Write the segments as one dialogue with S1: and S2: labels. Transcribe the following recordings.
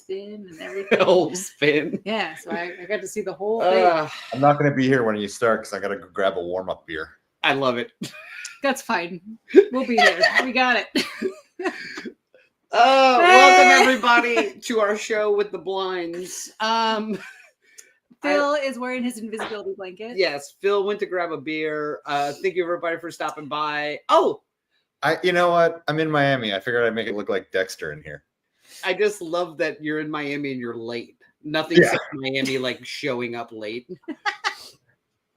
S1: spin and everything.
S2: Whole spin.
S1: Yeah, so I got to see the whole thing.
S3: I'm not going to be here when you start because I got to go grab a warm-up beer.
S2: I love it.
S1: That's fine. We'll be there. We got it.
S2: Welcome everybody to our show with the blinds.
S1: Phil is wearing his invisibility blanket.
S2: Yes, Phil went to grab a beer. Thank you everybody for stopping by. Oh,
S3: You know what? I'm in Miami. I figured I'd make it look like Dexter in here.
S2: I just love that you're in Miami and you're late. Nothing says Miami like showing up late.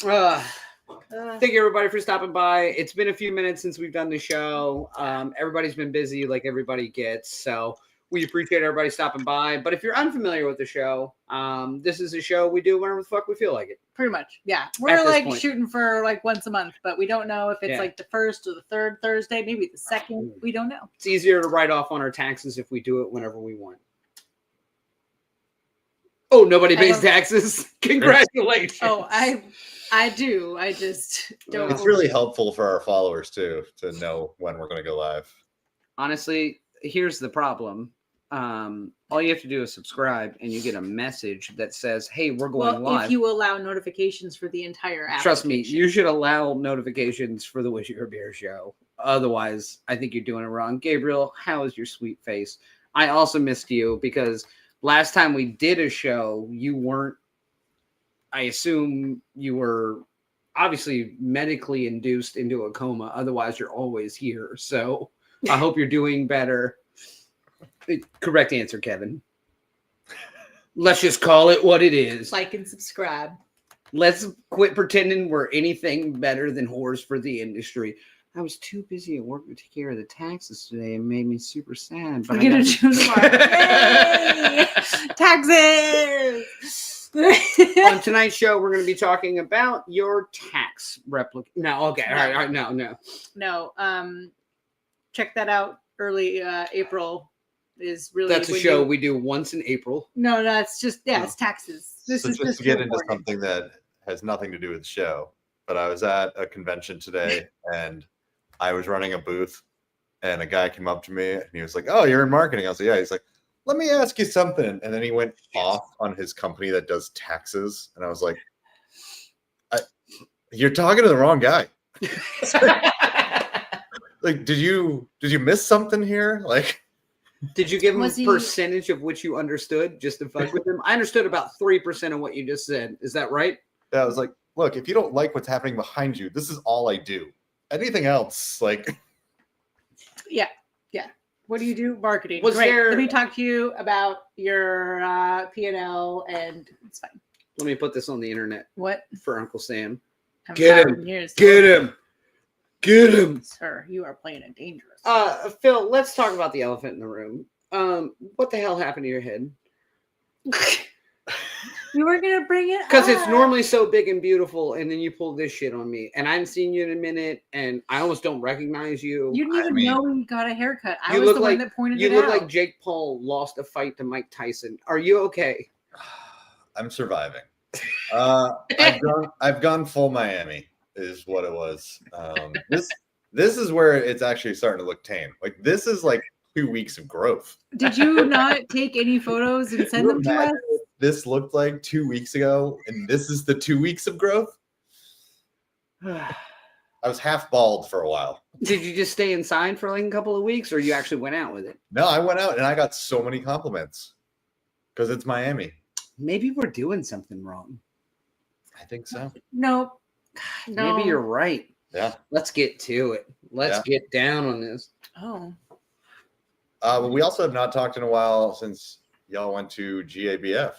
S2: Thank you everybody for stopping by. It's been a few minutes since we've done the show. Everybody's been busy like everybody gets. So we appreciate everybody stopping by. But if you're unfamiliar with the show, this is a show we do whenever the fuck we feel like it.
S1: Pretty much. Yeah. We're like shooting for like once a month, but we don't know if it's like the first or the third Thursday, maybe the second. We don't know.
S2: It's easier to write off on our taxes if we do it whenever we want. Oh, nobody pays taxes. Congratulations.
S1: Oh, I do. I just don't.
S3: It's really helpful for our followers too to know when we're going to go live.
S2: Honestly, here's the problem. All you have to do is subscribe and you get a message that says, hey, we're going live.
S1: If you allow notifications for the entire app.
S2: Trust me, you should allow notifications for the Wish Your Beer show. Otherwise, I think you're doing it wrong. Gabriel, how is your sweet face? I also missed you because last time we did a show, you weren't, I assume you were obviously medically induced into a coma. Otherwise, you're always here. So I hope you're doing better. Correct answer, Kevin. Let's just call it what it is.
S1: Like and subscribe.
S2: Let's quit pretending we're anything better than whores for the industry. I was too busy at work to take care of the taxes today. It made me super sad. But
S1: I'm going to do tomorrow. Yay! Taxes!
S2: On tonight's show, we're going to be talking about your tax replica. No, okay. All right. No.
S1: Check that out. Early April is really.
S2: That's a show we do once in April.
S1: No, it's just it's taxes. This
S3: so
S1: is
S3: just to get into something that has nothing to do with the show. But I was at a convention today and I was running a booth, and a guy came up to me and he was like, "Oh, you're in marketing." I was like, "Yeah." He's like, "Let me ask you something." And then he went off on his company that does taxes, and I was like, "You're talking to the wrong guy." Like, did you miss something here? Like,
S2: did you give him a percentage of which you understood just to fuck with him? I understood about 3% of what you just said. Is that right?
S3: Yeah, I was like, look, if you don't like what's happening behind you, this is all I do. Anything else, like,
S1: yeah. What do you do? Marketing.
S2: Great.
S1: Let me talk to you about your P&L, and it's fine.
S2: Let me put this on the internet.
S1: What
S2: for Uncle Sam?
S1: Get him! Sir, you are playing it dangerous.
S2: Phil, let's talk about the elephant in the room. What the hell happened to your head?
S1: You were gonna bring it
S2: because it's normally so big and beautiful, and then you pull this shit on me, and I haven't seen you in a minute, and I almost don't recognize you.
S1: You didn't even know when you got a haircut. I was the one that pointed it out.
S2: You look like Jake Paul lost a fight to Mike Tyson. Are you okay?
S3: I'm surviving. I've gone full Miami. Is what it was. This is where it's actually starting to look tame. Like, this is like 2 weeks of growth.
S1: Did you not take any photos and send them to us?
S3: This looked like 2 weeks ago, and this is the 2 weeks of growth. I was half bald for a while.
S2: Did you just stay inside for like a couple of weeks, or you actually went out with it?
S3: No, I went out and I got so many compliments because it's Miami.
S2: Maybe we're doing something wrong.
S3: I think so.
S1: No.
S2: Maybe you're right.
S3: Yeah.
S2: Let's get to it. Let's get down on this.
S1: Oh.
S3: But we also have not talked in a while since y'all went to GABF.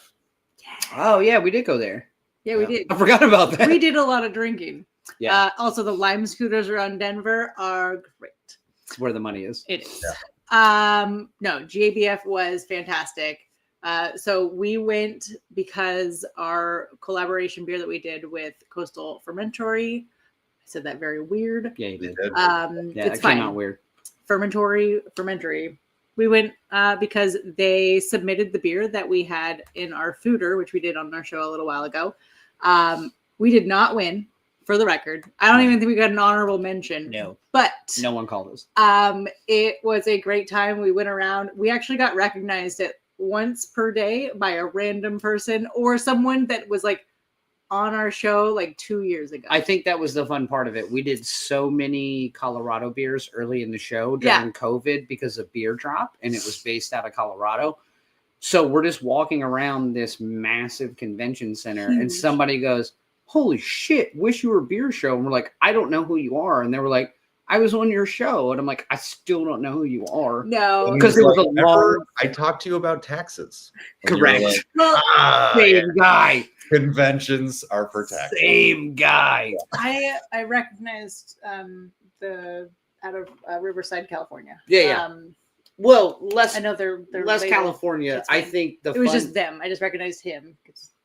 S1: Yeah.
S2: Oh, yeah, we did go there.
S1: Yeah, we did.
S2: I forgot about that.
S1: We did a lot of drinking.
S2: Yeah.
S1: Also, the Lime scooters around Denver are great.
S2: It's where the money is.
S1: It is. Yeah. No, GABF was fantastic. So we went because our collaboration beer that we did with Coastal Fermentory, I said that very weird.
S2: Yeah, you did.
S1: It's fine.
S2: Came out weird.
S1: Fermentory. We went because they submitted the beer that we had in our fooder, which we did on our show a little while ago. We did not win, for the record. I don't even think we got an honorable mention.
S2: No.
S1: But
S2: no one called us.
S1: It was a great time. We went around. We actually got recognized at once per day by a random person or someone that was like on our show like 2 years ago.
S2: I think that was the fun part of it. We did so many Colorado beers early in the show during COVID because of Beer Drop, and it was based out of Colorado. So we're just walking around this massive convention center, and somebody goes, "Holy shit, wish you were a beer show." And we're like, "I don't know who you are." And they were like, "I was on your show." And I'm like, "I still don't know who you are."
S1: No.
S2: Because it was a long...
S3: I talked to you about taxes.
S2: Correct.
S3: Like,
S2: Same guy.
S3: Conventions are for taxes.
S2: Same guy.
S1: I recognized the out of Riverside, California.
S2: Yeah. Well, less.
S1: I know they're
S2: less
S1: labeled.
S2: California. I think
S1: it was just them. I just recognized him.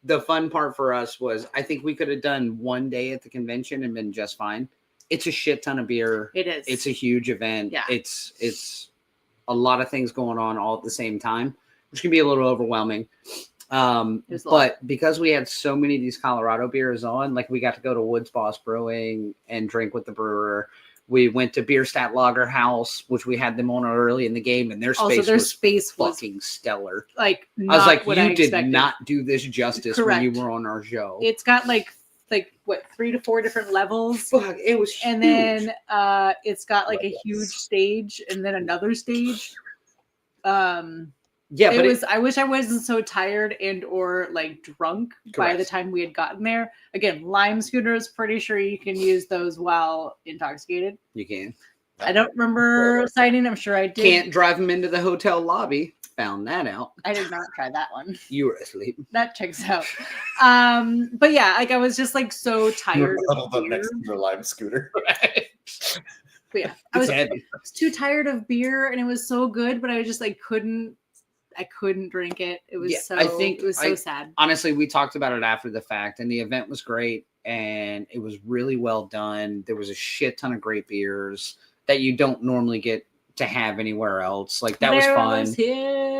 S2: The fun part for us was I think we could have done one day at the convention and been just fine. It's a shit ton of beer.
S1: It is.
S2: It's a huge event.
S1: Yeah.
S2: It's a lot of things going on all at the same time, which can be a little overwhelming. But because we had so many of these Colorado beers on, like we got to go to Woods Boss Brewing and drink with the brewer. We went to Bierstadt Lager House, which we had them on early in the game, and their space was fucking stellar.
S1: Like,
S2: I was like, you did not do this justice when you were on our show.
S1: It's got like what 3 to 4 different levels.
S2: Fuck, it was huge.
S1: And then it's got like a huge stage and then another stage.
S2: Yeah, but
S1: I wish I wasn't so tired and or like drunk by the time we had gotten there. Again, lime scooters, pretty sure you can use those while intoxicated.
S2: You can.
S1: I don't remember signing. I'm sure I did.
S2: Can't drive them into the hotel lobby. Found that out.
S1: I did not try that one.
S2: You were asleep.
S1: That checks out. But yeah, like I was just like so tired.
S3: Huddled up next to your lime scooter.
S1: But yeah, I was too tired of beer, and it was so good, but I was just like couldn't drink it. It was it was so sad.
S2: Honestly, we talked about it after the fact, and the event was great, and it was really well done. There was a shit ton of great beers that you don't normally get to have anywhere else. Like that was fun.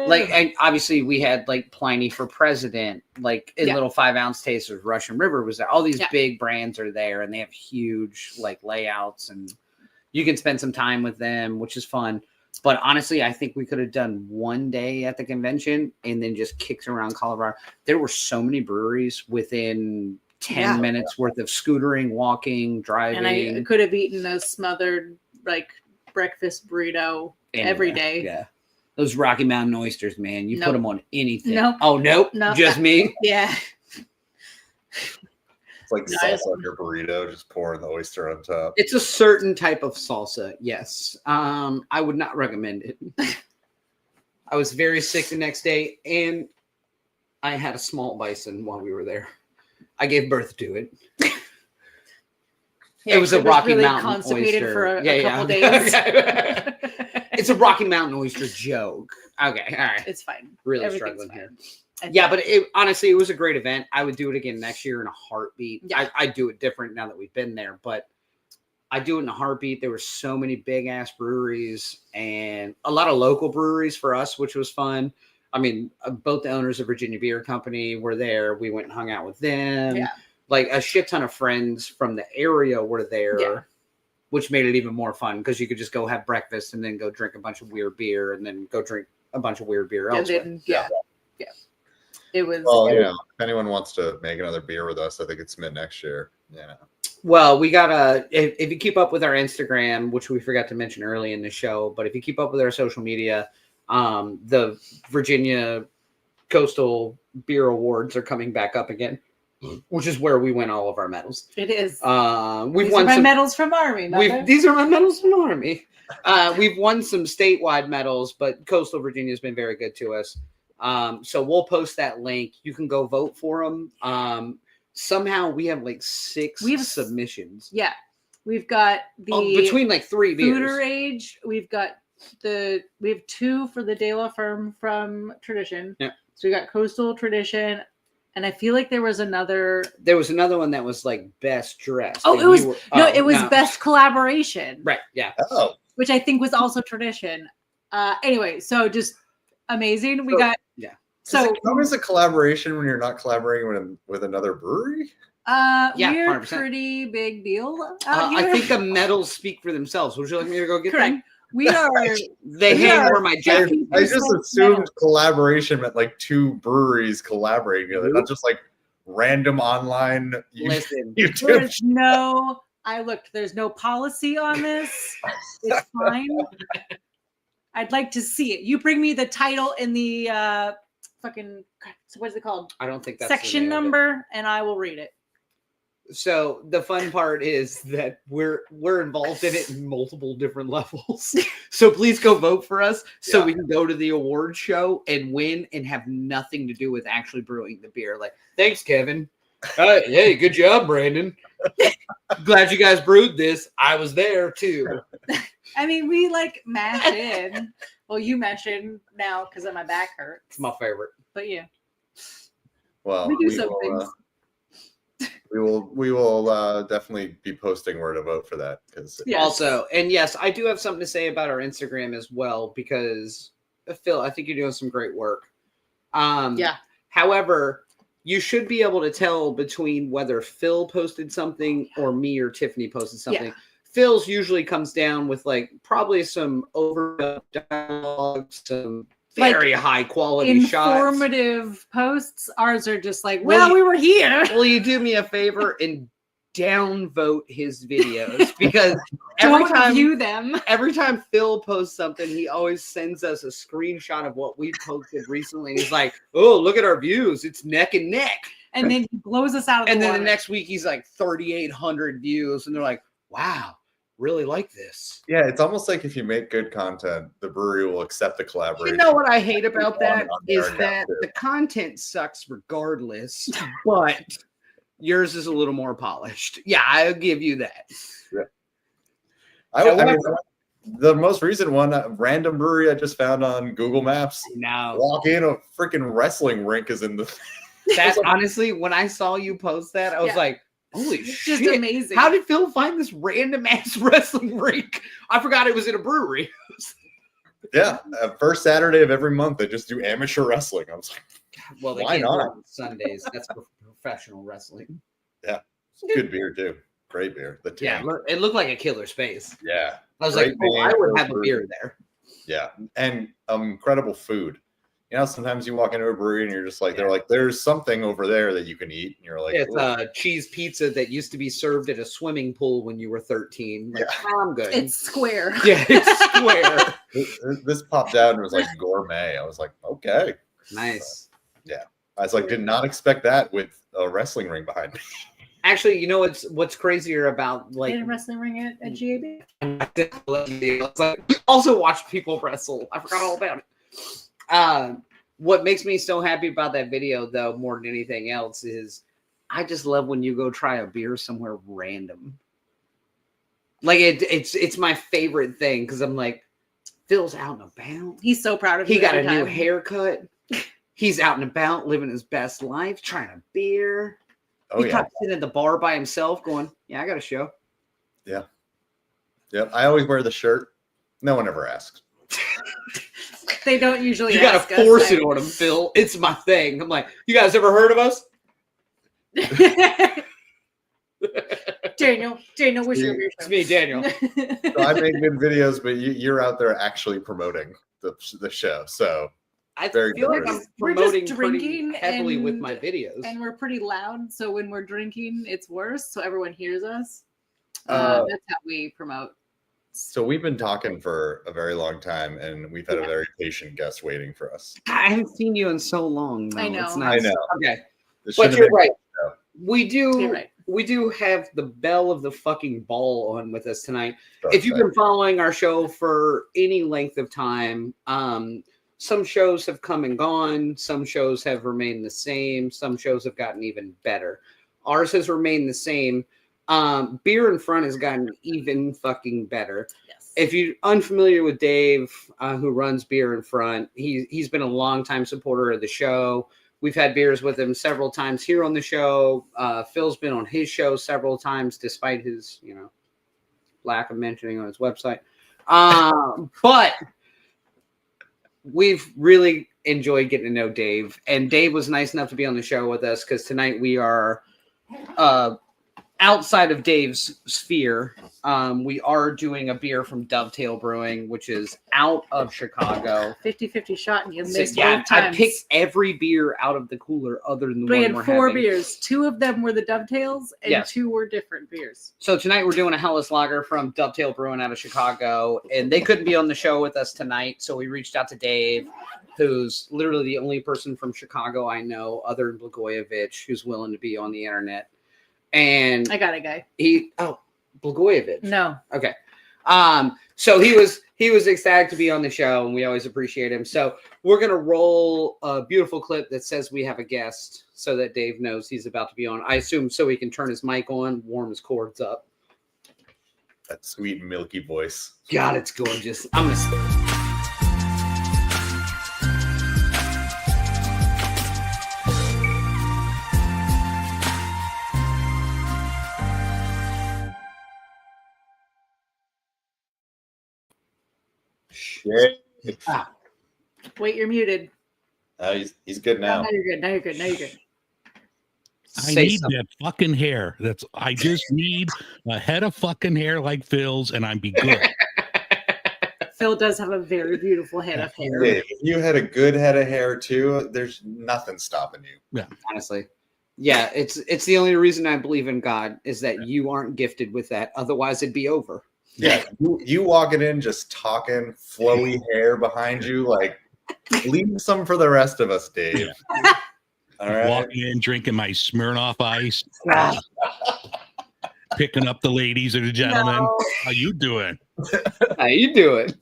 S2: Like, and obviously we had like Pliny for President, like in little 5-ounce tasters. Russian River was there. All these big brands are there, and they have huge like layouts, and you can spend some time with them, which is fun. But honestly, I think we could have done one day at the convention and then just kicked around Colorado. There were so many breweries within 10 minutes worth of scootering, walking, driving.
S1: And I could have eaten a smothered like breakfast burrito every day.
S2: Yeah. Those Rocky Mountain oysters, man. You put them on anything.
S1: Nope.
S2: Oh, nope. Just me?
S1: Yeah.
S3: It's like salsa on your burrito, just pouring the oyster on top.
S2: It's a certain type of salsa, yes. I would not recommend it. I was very sick the next day, and I had a small bison while we were there. I gave birth to it.
S1: Yeah,
S2: it was a Rocky
S1: really
S2: Mountain
S1: constipated
S2: oyster.
S1: For a couple days.
S2: It's a Rocky Mountain oyster joke. Okay, all right.
S1: It's fine.
S2: Really struggling here. Yeah, but honestly, it was a great event. I would do it again next year in a heartbeat. Yeah. I do it different now that we've been there, but I do it in a heartbeat. There were so many big ass breweries and a lot of local breweries for us, which was fun. I mean, both the owners of Virginia Beer Company were there. We went and hung out with them. Yeah. Like a shit ton of friends from the area were there, which made it even more fun because you could just go have breakfast and then go drink a bunch of weird beer and then go drink a bunch of weird beer elsewhere.
S1: Yeah. It was.
S3: Well, you know, if anyone wants to make another beer with us, I think it's mid next year. Yeah.
S2: Well, we gotta. If you keep up with our Instagram, which we forgot to mention early in the show, but if you keep up with our social media, the Virginia Coastal Beer Awards are coming back up again, which is where we win all of our medals.
S1: It is.
S2: We've
S1: these
S2: won
S1: are my medals from Army.
S2: These are my medals from Army. We've won some statewide medals, but Coastal Virginia has been very good to us. So we'll post that link. You can go vote for them. Somehow we have like 6 submissions.
S1: Yeah. We've got
S2: between like 3 beers.
S1: Fooder Age. We have 2 for the De La Firm from Tradition.
S2: Yeah.
S1: So we got Coastal Tradition. And I feel like there was another
S2: one that was like best dressed.
S1: Oh, it was best collaboration.
S2: Right. Yeah.
S3: Oh.
S1: Which I think was also Tradition. Anyway, so just amazing. We got
S3: So how is a collaboration when you're not collaborating with another brewery?
S1: We're 100%. Pretty big deal out here.
S2: I think the medals speak for themselves. Would you like me to go get
S1: Correct.
S2: them?
S1: We are.
S2: They hang where my jacket.
S3: I just assumed collaboration meant like two breweries collaborating together, not just like random online
S2: Listen,
S3: YouTube.
S1: There's no. I looked. There's no policy on this. It's fine. I'd like to see it. You bring me the title in the fucking. What is it called?
S2: I don't think that's
S1: Section number, and I will read it.
S2: So the fun part is that we're involved in it in multiple different levels. So please go vote for us so we can go to the award show and win and have nothing to do with actually brewing the beer. Like, thanks, Kevin. Hey, good job, Brandon. Glad you guys brewed this. I was there too.
S1: I mean, we like mash in. Well, you mash in now because my back hurts.
S2: It's my favorite.
S1: But yeah.
S3: Well,
S1: we do some things.
S3: We will definitely be posting where to vote for that because
S2: also, and yes, I do have something to say about our Instagram as well because Phil, I think you're doing some great work.
S1: Yeah.
S2: However, you should be able to tell between whether Phil posted something or me or Tiffany posted something.
S1: Yeah.
S2: Phil's usually comes down with like probably some overdubbed dialogue, some very high quality shots.
S1: Informative posts. Ours are just like, well, we were here.
S2: Will you do me a favor and downvote his videos? Because every time Phil posts something, he always sends us a screenshot of what we posted recently. And he's like, oh, look at our views. It's neck and neck.
S1: And then he blows us out of
S2: and
S1: the
S2: then
S1: water.
S2: The next week he's like 3,800 views. And they're like, wow. Really like this.
S3: Yeah, it's almost like if you make good content, the brewery will accept the collaboration.
S2: You know what I hate about that is that the content sucks regardless, but yours is a little more polished. Yeah, I'll give you that.
S3: Yeah. I mean, the most recent one, a random brewery I just found on Google Maps.
S2: No.
S3: Walk in, a freaking wrestling rink is in the.
S2: That honestly, when I saw you post that, I was like, holy shit.
S1: Just amazing.
S2: How did Phil find this random ass wrestling rink? I forgot it was in a brewery.
S3: Yeah. First Saturday of every month, they just do amateur wrestling. I was like,
S2: well, they
S3: why
S2: can't
S3: not?
S2: do it on Sundays. That's professional wrestling.
S3: Yeah. It's good beer, too. Great beer. The tank.
S2: Yeah. It looked like a killer space.
S3: Yeah.
S2: I was like, oh, I would have a beer there.
S3: Yeah. And incredible food. You know, sometimes you walk into a brewery and you're just like, they're like, there's something over there that you can eat. And you're like,
S2: it's a cheese pizza that used to be served at a swimming pool when you were 13. Like, I'm good.
S1: It's square.
S2: Yeah, it's square.
S3: This popped out and it was like gourmet. I was like, okay.
S2: Nice.
S3: Yeah. I was like, did not expect that with a wrestling ring behind me.
S2: Actually, you know what's crazier about like
S1: in a wrestling ring at GAB?
S2: I also watch people wrestle. I forgot all about it. What makes me so happy about that video, though, more than anything else, is I just love when you go try a beer somewhere random. Like it's my favorite thing because I'm like, Phil's out and about.
S1: He's so proud of you.
S2: He got a new haircut. He's out and about, living his best life, trying a beer.
S3: Oh,
S2: he comes in at the bar by himself, going, "Yeah, I got a show."
S3: Yeah. Yep. I always wear the shirt. No one ever asks.
S1: They don't usually.
S2: You gotta force it on them, Phil. It's my thing. I'm like, you guys ever heard of us?
S1: Daniel, what's your beer show?
S2: It's me, Daniel.
S3: So I make good videos, but you're out there actually promoting the show. So
S2: I feel like I'm promoting
S1: drinking
S2: pretty heavily with my videos,
S1: and we're pretty loud. So when we're drinking, it's worse. So everyone hears us. That's how we promote.
S3: So we've been talking for a very long time, and we've had a very patient guest waiting for us.
S2: I haven't seen you in so long. Though.
S1: I know.
S2: It's nice.
S3: I know.
S2: Okay,
S3: But
S2: you're right. We do have the belle of the fucking ball on with us tonight. If you've been following our show for any length of time, some shows have come and gone. Some shows have remained the same. Some shows have gotten even better. Ours has remained the same. Beer in Front has gotten even fucking better.
S1: Yes.
S2: If you're unfamiliar with Dave, who runs Beer in Front, he's been a longtime supporter of the show. We've had beers with him several times here on the show. Phil's been on his show several times, despite his, lack of mentioning on his website. But we've really enjoyed getting to know Dave, and Dave was nice enough to be on the show with us because tonight we are outside of Dave's sphere, we are doing a beer from Dovetail Brewing, which is out of Chicago.
S1: 50-50 shot, and you
S2: So,
S1: missed
S2: yeah,
S1: both times.
S2: I picked every beer out of the cooler other than the
S1: We
S2: one
S1: had
S2: we're
S1: 4
S2: having.
S1: beers. 2 of them were the Dovetails, and
S2: Yes.
S1: 2 were different beers.
S2: So tonight we're doing a Hellas Lager from Dovetail Brewing out of Chicago, and they couldn't be on the show with us tonight, so we reached out to Dave, who's literally the only person from Chicago I know other than Blagojevich who's willing to be on the internet. And
S1: I got a guy.
S2: Blagojevich.
S1: No.
S2: Okay. So he was ecstatic to be on the show, and we always appreciate him. So we're gonna roll a beautiful clip that says we have a guest, so that Dave knows he's about to be on. I assume so he can turn his mic on, warm his cords up.
S3: That sweet milky voice.
S2: God, it's gorgeous. I'm gonna.
S3: Shit.
S1: Wait, you're muted.
S3: He's good now.
S1: Now you're good. Now you're good. Now you're good.
S4: I need that fucking hair. I just need a head of fucking hair like Phil's, and I'd be good.
S1: Phil does have a very beautiful head of hair.
S3: Hey, if you had a good head of hair too, there's nothing stopping you.
S4: Yeah,
S2: Honestly. Yeah, it's the only reason I believe in God is that you aren't gifted with that. Otherwise, it'd be over.
S3: Yeah, you walking in just talking, flowy hair behind you, like leave some for the rest of us, Dave.
S4: Yeah.
S3: All right.
S4: Walking in, drinking my Smirnoff Ice, picking up the ladies and the gentlemen.
S1: No.
S4: How you doing?
S2: How you doing?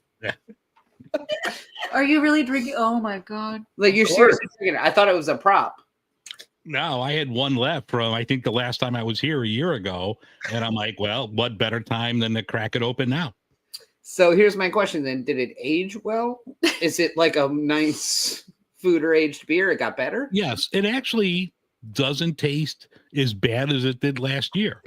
S1: Are you really drinking? Oh my god!
S2: Like you're seriously drinking it? I thought it was a prop.
S4: No, I had one left from I think the last time I was here a year ago, and I'm like, well, what better time than to crack it open now?
S2: So here's my question then: did it age well? Is it like a nice food or aged beer? It got better?
S4: Yes, it actually doesn't taste as bad as it did last year.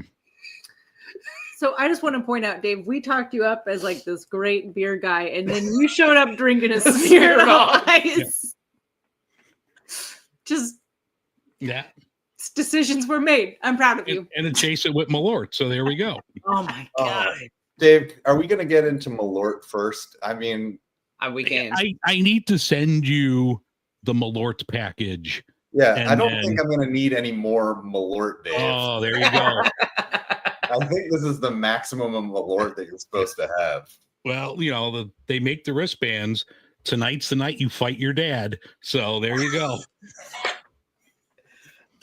S1: So I just want to point out, Dave, we talked you up as like this great beer guy, and then you showed up drinking a Smirnoff Ice. Just decisions were made. I'm proud of you.
S4: And to chase it with Malort. So there we go.
S1: Oh my god.
S3: Dave, are we going to get into Malort first? I mean,
S2: We can.
S4: I need to send you the Malort package.
S3: yeah, I don't think I'm going to need any more Malort, Dave.
S4: Oh, there you go.
S3: I think this is the maximum of Malort that you're supposed to have.
S4: Well, they make the wristbands. Tonight's the night you fight your dad. So there you go.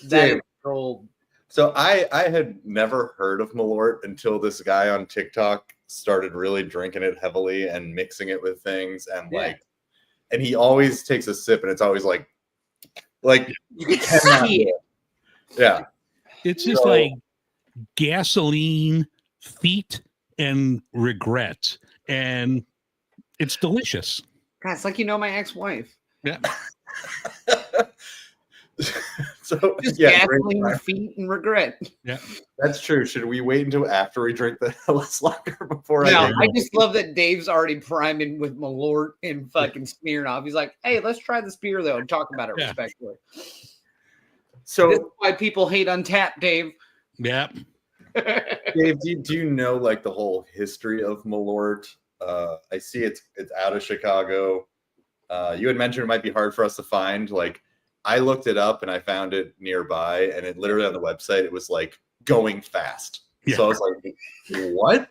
S3: Dave,
S2: Old.
S3: so I had never heard of Malort until this guy on TikTok started really drinking it heavily and mixing it with things, and and he always takes a sip and it's always like
S2: You can see it.
S3: Yeah.
S4: It's just like gasoline, feet, and regrets. And it's delicious.
S2: God, it's like my ex-wife.
S4: Yeah.
S3: So
S2: Just
S3: yeah,
S2: gasoline, feet, and regret.
S4: Yeah.
S3: that's true. Should we wait until after we drink the Hellas Lager before
S2: No,
S3: I
S2: I just love that Dave's already priming with Malort and fucking Smirnoff. He's like, hey, let's try this beer though and talk about it respectfully.
S3: So
S2: this is why people hate Untapped, Dave.
S4: Yeah.
S3: Dave, do you know like the whole history of Malort? I see it's out of Chicago. You had mentioned it might be hard for us to find. Like, I looked it up and I found it nearby, and it literally on the website it was like going fast.
S4: Yeah.
S3: So I was like, what?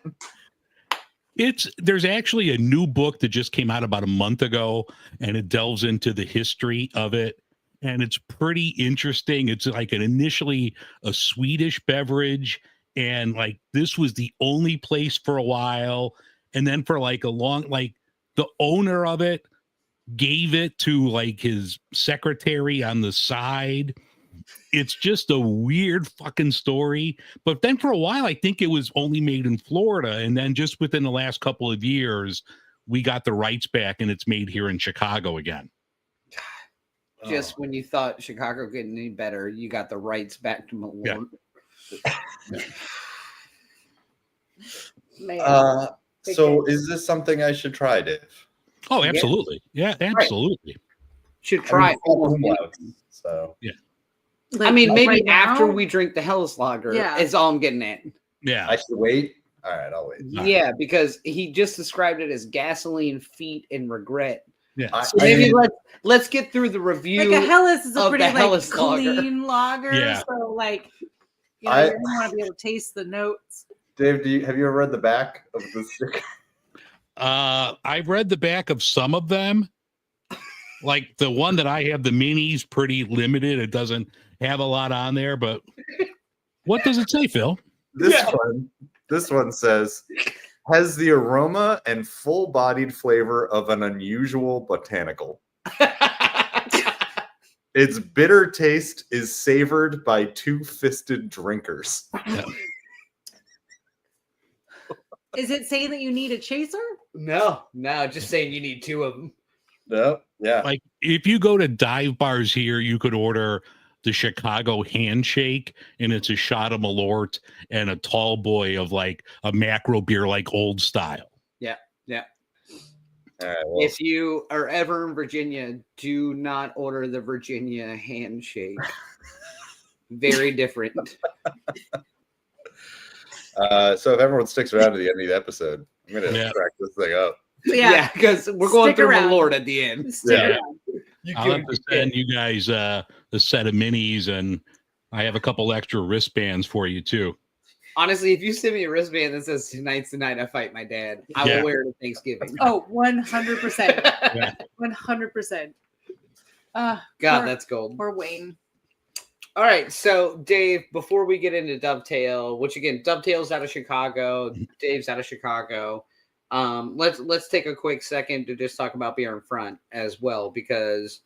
S4: There's actually a new book that just came out about a month ago, and it delves into the history of it. And it's pretty interesting. It's like initially a Swedish beverage, and like this was the only place for a while. And then for like the owner of it gave it to like his secretary on the side. It's just a weird fucking story. But then for a while, I think it was only made in Florida. And then just within the last couple of years, we got the rights back and it's made here in Chicago again.
S2: Just when you thought Chicago getting any better, you got the rights back to Malort.
S1: Man.
S3: So is this something I should try, Dave?
S4: Oh, absolutely. Yeah, absolutely.
S2: Should try almost
S3: umlaut, so
S1: Like,
S2: I mean, maybe
S1: right
S2: after
S1: now?
S2: we drink the Helles Lager,
S1: Yeah.
S2: is all I'm getting at.
S4: Yeah.
S3: I should wait. All right, I'll wait.
S2: Yeah, because he just described it as gasoline, feet, and regret.
S4: Yeah.
S2: So maybe let's get through the review.
S1: Like a Helles is a
S2: of
S1: pretty
S2: the
S1: like
S2: Helles lager.
S1: clean lager.
S4: Yeah.
S1: So like, you know, you're gonna want to be able to taste the notes.
S3: Dave, have you ever read the back of the sticker?
S4: I've read the back of some of them. Like the one that I have, the mini's pretty limited. It doesn't have a lot on there, but what does it say, Phil?
S3: This one says, has the aroma and full-bodied flavor of an unusual botanical. Its bitter taste is savored by two-fisted drinkers.
S4: Yeah.
S1: Is it saying that you need a chaser?
S2: No, just saying you need two of them.
S3: No, yeah.
S4: Like if you go to dive bars here, you could order the Chicago handshake, and it's a shot of Malort and a tall boy of like a macro beer, like old style.
S2: Yeah.
S3: All right, well,
S2: If you are ever in Virginia, do not order the Virginia handshake. Very different.
S3: so if everyone sticks around to the end of the episode, I'm going to crack this thing up.
S2: Yeah, because we're going
S1: Stick
S2: through
S1: around.
S2: Malort at the end.
S1: Stick
S3: Yeah.
S1: around.
S4: I'll have to send you guys a set of minis, and I have a couple extra wristbands for you too.
S2: Honestly, if you send me a wristband that says "Tonight's the night I fight my dad," I will wear it at Thanksgiving.
S1: Oh, 100%.
S4: Yeah.
S1: 100%.
S2: God,
S1: poor-
S2: that's gold.
S1: Poor Wayne.
S2: All right, so Dave, before we get into Dovetail, which again, Dovetail's out of Chicago, Dave's out of Chicago. Let's take a quick second to just talk about Beer in Front as well, because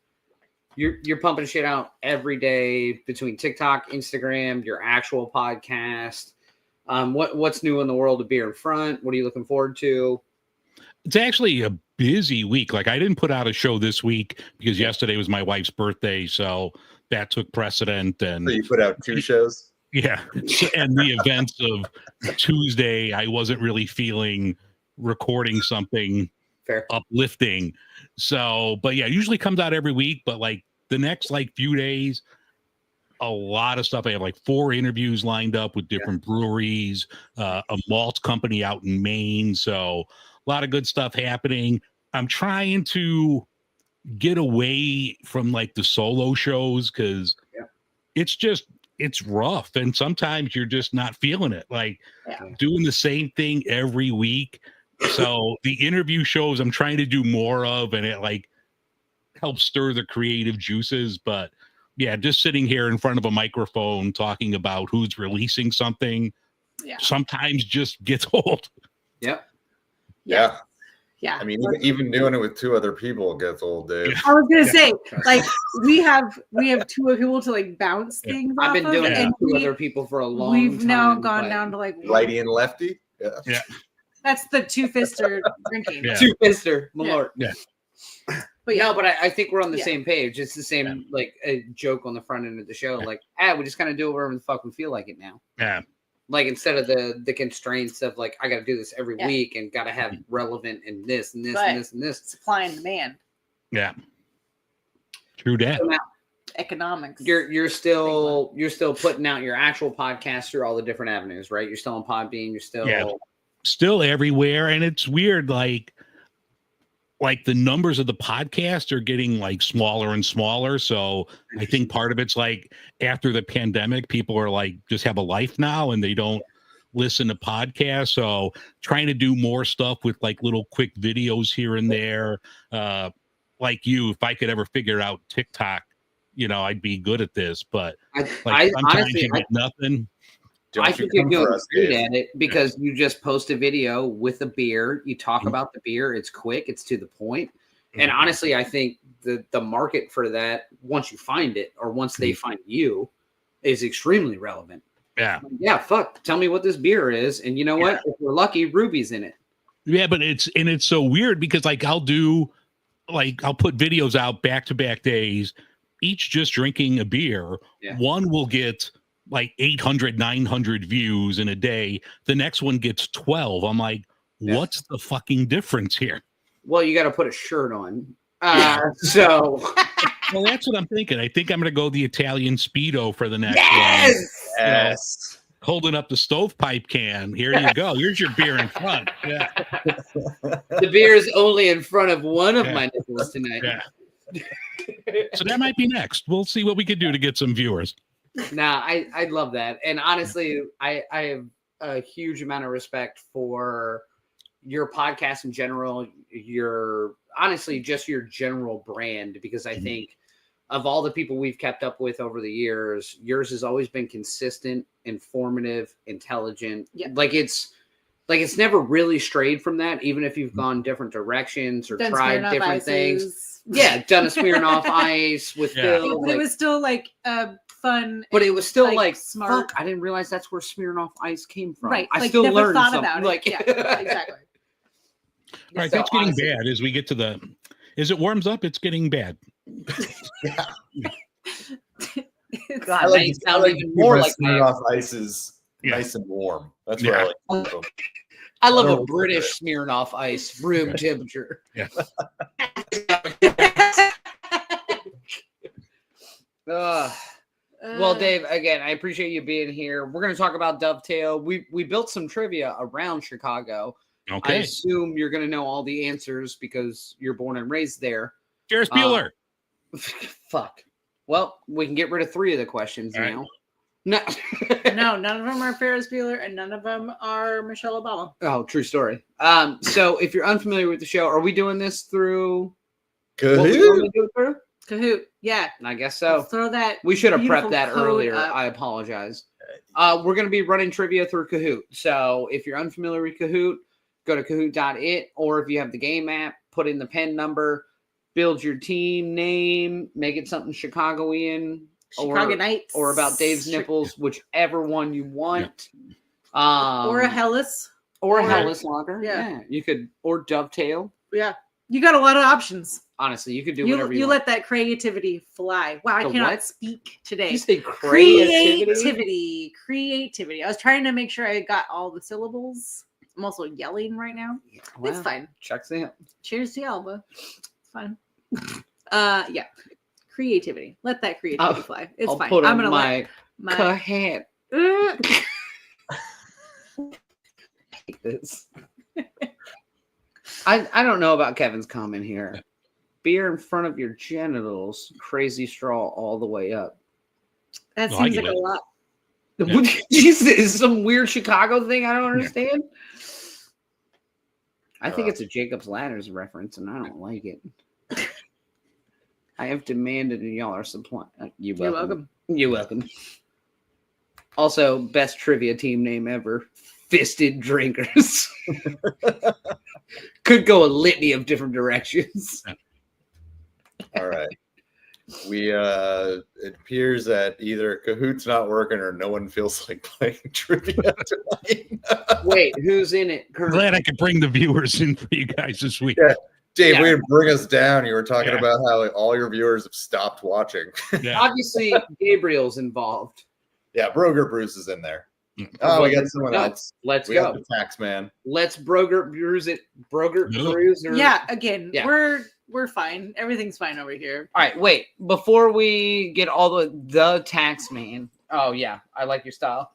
S2: you're pumping shit out every day between TikTok, Instagram, your actual podcast. What's new in the world of Beer in Front? What are you looking forward to?
S4: It's actually a busy week. Like I didn't put out a show this week because yesterday was my wife's birthday, so that took precedent. And
S3: So you put out 2 shows?
S4: yeah, and the events of Tuesday, I wasn't really feeling recording something
S2: Fair.
S4: uplifting. So, but yeah, it usually comes out every week, but like the next like few days, a lot of stuff. I have like 4 interviews lined up with different breweries, a malt company out in Maine. So a lot of good stuff happening. I'm trying to get away from like the solo shows because it's rough. And sometimes you're just not feeling it. Like doing the same thing every week. So the interview shows I'm trying to do more of, and it like helps stir the creative juices. But yeah, just sitting here in front of a microphone talking about who's releasing something sometimes just gets old.
S2: Yep.
S3: Yeah.
S1: Yeah.
S3: I mean, even doing it with 2 other people gets old, Dave.
S1: I was gonna say, like, we have 2 people to like bounce things.
S2: I've been
S1: off
S2: doing
S1: of,
S2: it
S1: and
S2: with 2 other people for a long time.
S1: We've now gone
S2: but-
S1: down to like
S3: Righty and lefty?
S4: Yeah.
S1: That's the 2-fister drinking.
S4: Yeah.
S2: Two-fister, Malort.
S4: Yeah.
S1: But yeah,
S2: No, but I think we're on the
S1: Yeah.
S2: same page. It's the same like a joke on the front end of the show. Like, we just kind of do it wherever the fuck we feel like it now.
S4: Yeah.
S2: Like instead of the constraints of like I got to do this every week and got to have relevant and this and this
S1: But
S2: and this and this.
S1: supply and demand,
S4: Yeah. True that.
S2: So now
S1: economics.
S2: you're still putting out your actual podcast through all the different avenues, right? You're still on Podbean. You're still
S4: Still everywhere. And it's weird. Like the numbers of the podcast are getting like smaller and smaller. So I think part of it's like after the pandemic, people are like just have a life now and they don't listen to podcasts. So trying to do more stuff with like little quick videos here and there. Like you, if I could ever figure out TikTok, you know, I'd be good at this. But
S2: I
S4: sometimes
S2: honestly
S4: you get nothing.
S2: I think you're doing great at it because you just post a video with a beer. You talk about the beer. It's quick. It's to the point. And honestly, I think the market for that, once you find it or once they find you, is extremely relevant.
S4: Yeah.
S2: Yeah. Fuck. Tell me what this beer is. And you know what? If we're lucky, Ruby's in it.
S4: Yeah, but it's so weird because like I'll put videos out back-to-back days, each just drinking a beer.
S2: Yeah.
S4: One will get like 800, 900 views in a day. The next one gets 12. I'm like, what's the fucking difference here?
S2: Well, you got to put a shirt on. So
S4: Well, that's what I'm thinking. I think I'm going to go the Italian Speedo for the next
S2: Yes!
S4: one.
S3: Yes.
S4: Holding up the stovepipe can. Here you go. Here's your beer in front. Yeah.
S2: The beer is only in front of one of my nipples tonight.
S4: Yeah. So that might be next. We'll see what we can do to get some viewers.
S2: Nah, I love that. And honestly, I have a huge amount of respect for your podcast in general, honestly, just your general brand, because I think of all the people we've kept up with over the years, yours has always been consistent, informative, intelligent.
S1: Yeah.
S2: Like it's never really strayed from that, even if you've gone different directions or
S1: Done
S2: tried
S1: Smirnoff
S2: different
S1: Ices.
S2: things. Yeah, done a Smirnoff Ice with Phil.
S1: But it was still like fun.
S2: But it was still like
S1: smart.
S2: Fuck, I didn't realize that's where Smirnoff Ice came from.
S1: Right.
S2: I
S1: like,
S2: still
S1: never
S2: learned
S1: thought
S2: something.
S1: about
S2: Like,
S1: it. Yeah, exactly.
S4: All right,
S2: So
S4: that's getting
S2: honestly-
S4: bad as we get to as it warms up, it's getting bad.
S2: God,
S3: I like,
S2: they
S3: I
S2: sound
S3: like
S2: even more like my
S3: off ice is nice and warm. That's what I like. To do.
S2: I love
S3: I
S2: a
S3: don't
S2: British Smirnoff Ice, room temperature.
S4: Yeah.
S2: Well, Dave, again, I appreciate you being here. We're going to talk about Dovetail. We built some trivia around Chicago. I
S4: Okay.
S2: assume you're going to know all the answers because you're born and raised there.
S4: Ferris Bueller.
S2: Fuck. Well, we can get rid of 3 of the questions
S4: All right.
S2: now. No.
S1: No, none of them are Ferris Bueller, and none of them are Michelle Obama.
S2: Oh, true story. So if you're unfamiliar with the show, are we doing this through?
S3: Good.
S2: What we normally do it through?
S1: Kahoot. Yeah.
S2: I guess so.
S1: Throw that.
S2: We should have
S1: beautiful
S2: prepped that
S1: code
S2: earlier.
S1: up.
S2: I apologize. We're going to be running trivia through Kahoot. So if you're unfamiliar with Kahoot, go to kahoot.it, or if you have the game app, put in the pen number, build your team name, make it something Chicagoan,
S1: Chicago Knights.
S2: or about Dave's nipples, whichever one you want.
S1: Or a Hellas.
S2: Or a
S1: or-
S2: Hellas Lager.
S1: yeah.
S2: You could, or Dovetail.
S1: Yeah. You got a lot of options.
S2: Honestly, you could do
S1: You
S2: whatever you
S1: let
S2: want.
S1: that creativity fly. Wow, I
S2: The
S1: cannot
S2: what?
S1: speak
S2: Did
S1: today.
S2: you say creativity?
S1: Creativity. I was trying to make sure I got all the syllables. I'm also yelling right now.
S2: Wow.
S1: It's fine.
S2: Checks in.
S1: Cheers to Alba. It's fine. Yeah. Creativity. Let that creativity fly. It's
S2: I'll
S1: fine.
S2: put
S1: I'm
S2: on
S1: gonna
S2: my
S1: let
S2: hat.
S1: my
S2: Like this. I don't know about Kevin's comment here. Beer in front of your genitals, crazy straw all the way up.
S1: that
S4: No, I
S1: seems
S4: get
S1: like a
S4: it.
S1: lot.
S4: Yeah.
S2: What is some weird Chicago thing I don't understand? I think it's a Jacob's Ladders reference, and I don't like it. I have demanded, and y'all are supplying. You're
S1: You're
S2: welcome. You're welcome. Also, best trivia team name ever. Fisted Drinkers. Could go a litany of different directions.
S3: All right. It appears that either Kahoot's not working or no one feels like playing trivia tonight.
S2: Wait, who's in it? currently?
S4: Glad I could bring the viewers in for you guys this week.
S3: Yeah. Dave,
S2: Yeah.
S3: way to bring us down. You were talking
S4: Yeah.
S3: about how all your viewers have stopped watching.
S4: Yeah.
S2: Obviously, Gabriel's involved.
S3: Yeah, Broger Bruce is in there.
S4: Mm.
S3: Oh, we got someone
S2: No,
S3: else.
S2: Let's
S3: We
S2: go.
S3: got the tax man.
S2: Let's Broger Brews it. Broger
S4: No.
S2: Brews. Or...
S1: Yeah, again,
S2: Yeah.
S1: we're fine. Everything's fine over here.
S2: All right, wait. Before we get all the tax man. Oh yeah, I like your style.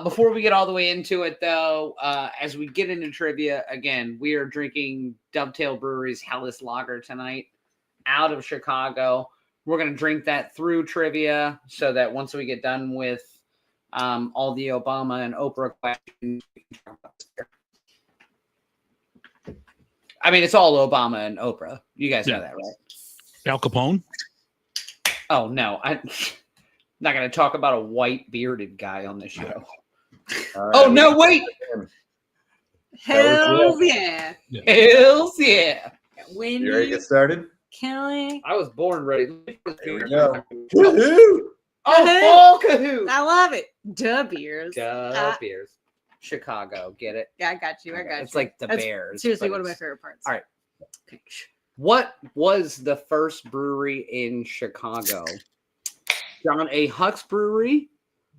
S2: Before we get all the way into it, though, as we get into trivia again, we are drinking Dovetail Brewery's Hellas Lager tonight, out of Chicago. We're gonna drink that through trivia, so that once we get done with all the Obama and Oprah questions, we can talk about this beer. I mean, it's all Obama and Oprah. You guys know
S4: Yeah.
S2: that, right?
S4: Al Capone.
S2: Oh no, I'm not going to talk about a white bearded guy on the show.
S3: All right,
S2: Oh
S3: we
S2: no,
S3: got
S2: wait!
S3: him.
S1: Hells yeah.
S2: Hells yeah!
S3: You ready to
S1: Wendy,
S3: get started?
S1: Kelly.
S2: I was born ready.
S3: Here we go. Woohoo!
S2: Oh, full Kahoot!
S1: I love it. Duh beers.
S2: Duh, beers. Chicago, get it?
S1: Yeah, I got you. I got
S2: It's
S1: you.
S2: like the
S1: That's
S2: Bears.
S1: Seriously,
S2: but
S1: one of my
S2: it's-
S1: favorite parts.
S2: All right. What was the first brewery in Chicago? John A. Huck's Brewery,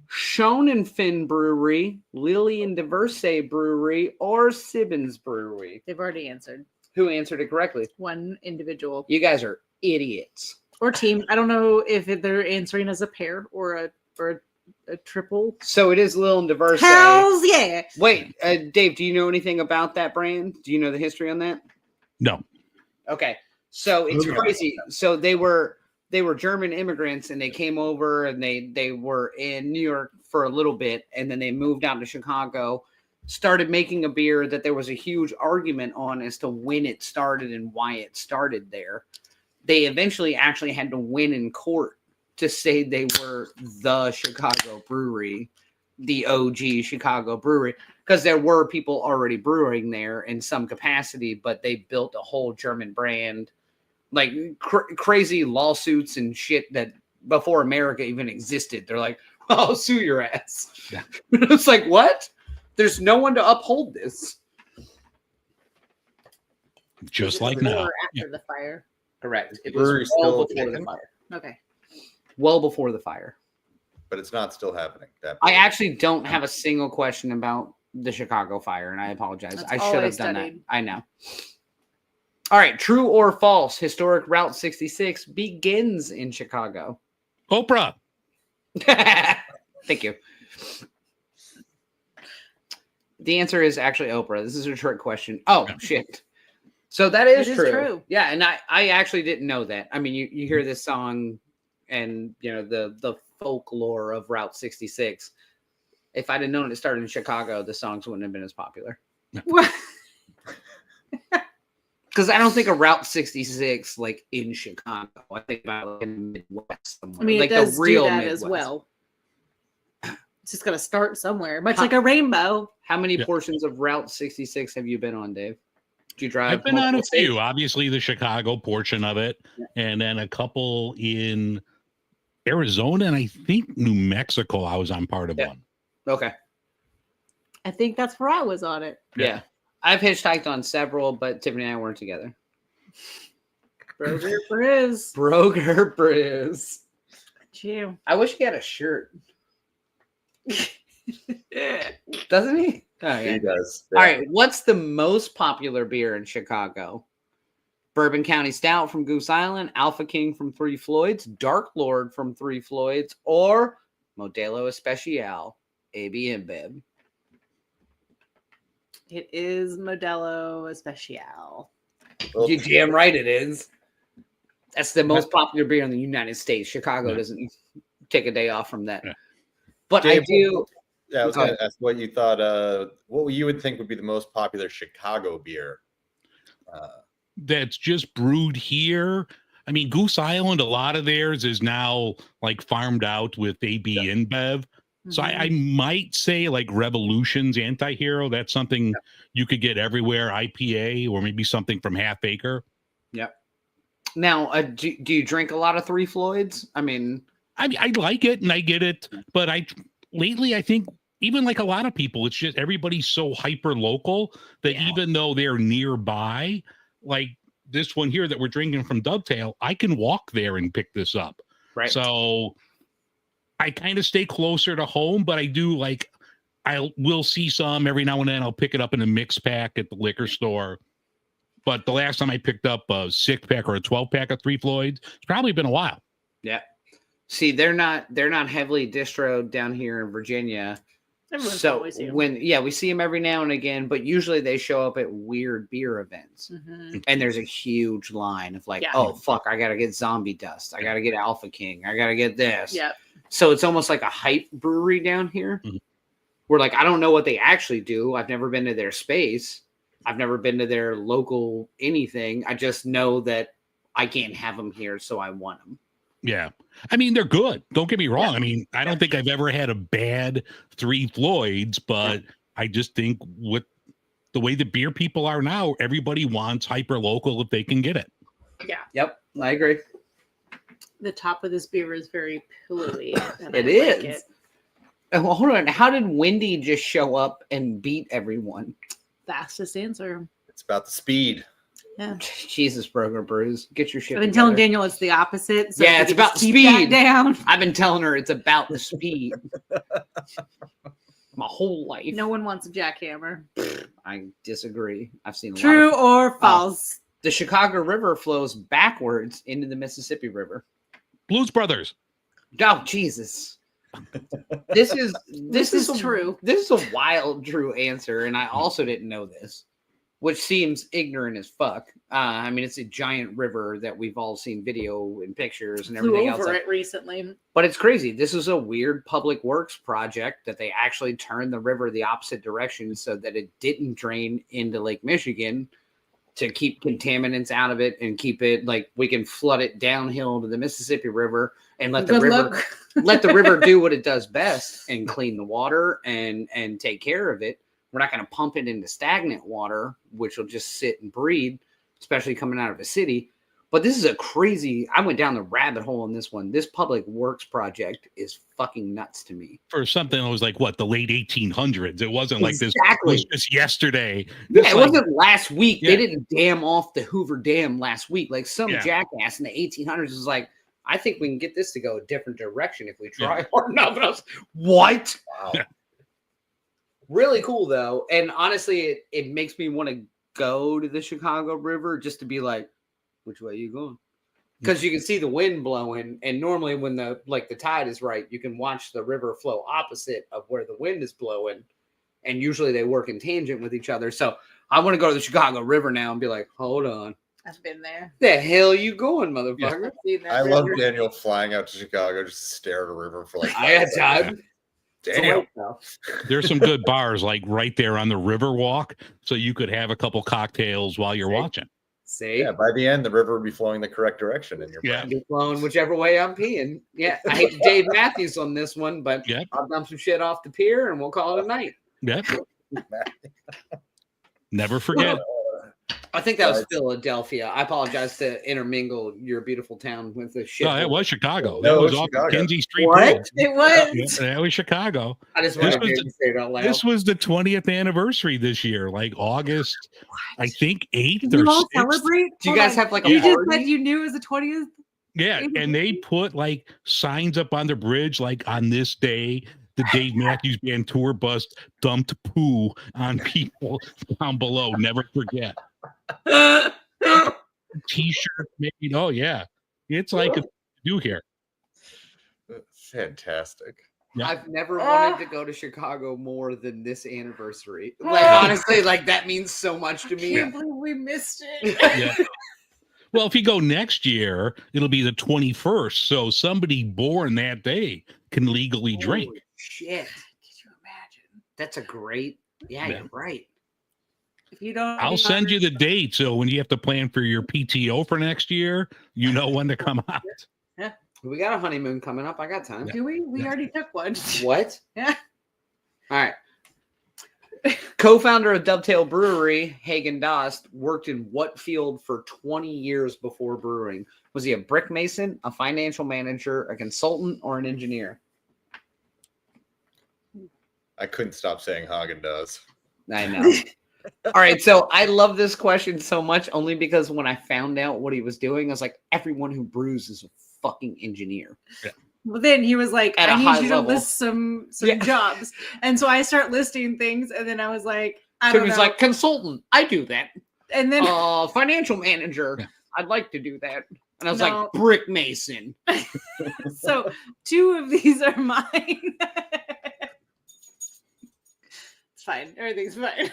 S2: Schonenfinn Brewery, Lily and Diverse Brewery, or Sibbins Brewery?
S1: They've already answered.
S2: Who answered it correctly?
S1: One individual.
S2: You guys are idiots.
S1: or team. I don't know if they're answering as a pair or a triple.
S2: So it is Lil and Diverse.
S1: Hells yeah!
S2: Wait, Dave, do you know anything about that brand? Do you know the history on that?
S4: No.
S2: Okay, so it's crazy. So they were German immigrants, and they came over, and they were in New York for a little bit, and then they moved out to Chicago, started making a beer that there was a huge argument on as to when it started and why it started there. They eventually actually had to win in court to say they were the Chicago brewery, the OG Chicago brewery, because there were people already brewing there in some capacity, but they built a whole German brand, like crazy lawsuits and shit that before America even existed. They're like, "I'll sue your ass."
S4: Yeah.
S2: It's like, what? There's no one to uphold this.
S4: Just like
S1: Before
S4: now.
S1: or after the fire.
S2: Correct. It
S3: Brewery
S2: was well
S3: still
S2: before the
S3: kicking?
S2: fire.
S1: Okay.
S2: Well before the fire.
S3: But it's not still happening.
S2: I actually don't have a single question about the Chicago fire, and I apologize.
S1: That's
S2: I
S1: all
S2: should
S1: I
S2: have done that.
S1: studied.
S2: I know. All right. True or false? Historic Route 66 begins in Chicago.
S4: Oprah.
S2: Thank you. The answer is actually Oprah. This is a trick question. Oh, shit. So that is, true. Yeah, and I actually didn't know that. I mean, you hear this song and, you know, the folklore of Route 66. If I'd have known it started in Chicago, the songs wouldn't have been as popular. Because I don't think of Route 66 like in Chicago. I think about like in the Midwest somewhere.
S1: I mean,
S2: like
S1: it does
S2: the real
S1: do that
S2: Midwest.
S1: as well. It's just got to start somewhere, much like a rainbow.
S2: How many portions of Route 66 have you been on, Dave? Did you drive?
S4: I've been on a
S2: multiple states?
S4: few. Obviously, the Chicago portion of it, and then a couple in Arizona, and I think New Mexico. I was on part of one.
S2: Okay.
S1: I think that's where I was on it.
S2: Yeah. I've hitchhiked on several, but Tiffany and I weren't together.
S1: Broger Brews.
S2: Broger Brews.
S1: You.
S2: I wish he had a shirt. Doesn't he? Oh, yeah.
S3: He does.
S2: All right. What's the most popular beer in Chicago? Bourbon County Stout from Goose Island, Alpha King from Three Floyds, Dark Lord from Three Floyds, or Modelo Especial, AB InBev?
S1: It is Modelo Especial.
S3: Well,
S2: You're damn right it is. That's the most popular beer in the United States. Chicago doesn't take a day off from that.
S4: Yeah.
S2: But
S3: Dave,
S2: I do.
S3: Yeah, I was going to ask what you thought. What you would think would be the most popular Chicago beer?
S4: That's just brewed here. I mean, Goose Island, a lot of theirs is now like farmed out with AB InBev. So I might say like Revolution's Anti-Hero. That's something you could get everywhere. IPA or maybe something from Half Acre.
S2: Yep. Now, do you drink a lot of Three Floyds? I
S4: like it and I get it, but lately I think even like a lot of people, it's just everybody's so hyper local that even though they're nearby, like this one here that we're drinking from Dovetail, I can walk there and pick this up.
S2: Right.
S4: So I kind of stay closer to home, but I do like I will see some every now and then. I'll pick it up in a mix pack at the liquor store. But the last time I picked up a 6-pack or a 12-pack of Three Floyds, it's probably been a while.
S2: Yeah. See, they're not heavily distroed down here in Virginia. So when we see them every now and again, but usually they show up at weird beer events, and there's a huge line of like, oh fuck, I gotta get Zombie Dust, I gotta get Alpha King, I gotta get this. Yeah. So it's almost like a hype brewery down here. Where like I don't know what they actually do. I've never been to their space. I've never been to their local anything. I just know that I can't have them here, so I want them.
S4: Yeah. I mean, they're good. Don't get me wrong. I mean, I don't think I've ever had a bad Three Floyds, but I just think with the way the beer people are now, everybody wants hyper local if they can get it.
S1: Yeah.
S2: Yep. I agree.
S1: The top of this beer is very pillowy.
S2: It is. Well, hold on. How did Wendy just show up and beat everyone?
S1: Fastest answer.
S3: It's about the speed.
S1: Yeah.
S2: Jesus, Broger Brews. Get your shit
S1: I've been
S2: together.
S1: telling Daniel it's the opposite. So
S2: yeah, it's about
S1: keep
S2: speed.
S1: that down.
S2: I've been telling her it's about the speed. My whole life.
S1: No one wants a jackhammer.
S2: I disagree. I've seen a
S1: True
S2: lot of...
S1: or false?
S2: The Chicago River flows backwards into the Mississippi River.
S4: Blues Brothers.
S2: Oh, Jesus. This is
S1: true.
S2: This is a wild true answer, and I also didn't know this, which seems ignorant as fuck. I mean, it's a giant river that we've all seen video and pictures and everything else.
S1: Flew over it recently.
S2: But it's crazy. This is a weird public works project that they actually turned the river the opposite direction so that it didn't drain into Lake Michigan to keep contaminants out of it and keep it like we can flood it downhill to the Mississippi River and let the river let the river do what it does best and clean the water and take care of it. We're not going to pump it into stagnant water, which will just sit and breed, especially coming out of a city. But this is a crazy, I went down the rabbit hole on this one. This public works project is fucking nuts to me.
S4: For something that was like, what, the late 1800s. It wasn't like this was just yesterday.
S2: Yeah, it wasn't last week. Yeah. They didn't dam off the Hoover Dam last week. Like some jackass in the 1800s was like, I think we can get this to go a different direction if we try hard enough. And I was, what? Wow. Yeah. Really cool, though. And honestly, it makes me want to go to the Chicago River just to be like, which way are you going? Because you can see the wind blowing, and normally when the tide is right, you can watch the river flow opposite of where the wind is blowing, and usually they work in tangent with each other. So I want to go to the Chicago River now and be like, hold on.
S1: I've been there.
S2: The hell you going, motherfucker?
S1: Yeah.
S3: I love Daniel flying out to Chicago just to stare at a river for like
S2: I had time.
S3: Damn.
S4: There's some good bars like right there on the river walk, so you could have a couple cocktails while you're watching.
S2: See?
S3: Yeah, by the end, the river will be flowing the correct direction in your
S2: brain. Be flowing whichever way I'm peeing. Yeah, I hate Dave Matthews on this one, but I'll dump some shit off the pier and we'll call it a night.
S4: Yep. Never forget.
S2: I think that was Philadelphia. I apologize to intermingle your beautiful town with the shit.
S4: No, it was Chicago.
S3: No,
S4: that was off
S3: Chicago.
S4: Kinsey Street.
S1: What? It was.
S4: Yeah, that was Chicago.
S2: I just wanted to say it out loud.
S4: This was the 20th anniversary this year, like August, I think 8th
S1: Did
S4: or
S1: you all
S4: 6th.
S1: celebrate?
S2: Do you guys have like a
S1: You
S2: party?
S1: just said you knew it was the 20th?
S4: Yeah, and they put like signs up on the bridge, like on this day, the Dave Matthews Band tour bus dumped poo on people down below. Never forget. T-shirt made. Oh yeah, it's like a do here.
S3: Fantastic.
S4: Yeah.
S2: I've never wanted to go to Chicago more than this anniversary. Like honestly, like that means so much to me.
S1: I can't believe we missed it.
S4: Yeah. Well, if you go next year, it'll be the 21st. So somebody born that day can legally drink.
S2: Holy shit! Could you imagine? That's a great. Yeah, you're right.
S1: If you don't,
S4: I'll send you the date. So when you have to plan for your PTO for next year, you know when to come out.
S2: Yeah. We got a honeymoon coming up. I got time.
S1: Do we? We already took one.
S2: What?
S1: Yeah.
S2: All right. Co-founder of Dovetail Brewery, Hagen Dost, worked in what field for 20 years before brewing? Was he a brick mason, a financial manager, a consultant, or an engineer?
S3: I couldn't stop saying Hagen does.
S2: I know. All right, so I love this question so much only because when I found out what he was doing, I was like, everyone who brews is a fucking engineer.
S4: Yeah.
S1: Well, then he was like,
S2: At
S1: I
S2: a
S1: need
S2: high
S1: you
S2: level.
S1: to list some jobs. And so I start listing things, and then I was like, I
S2: So
S1: don't
S2: he's
S1: know.
S2: like, consultant, I do that.
S1: And then
S2: Financial manager, I'd like to do that. And I was
S1: No.
S2: like, brick mason.
S1: so 2 of these are mine. It's fine. Everything's fine.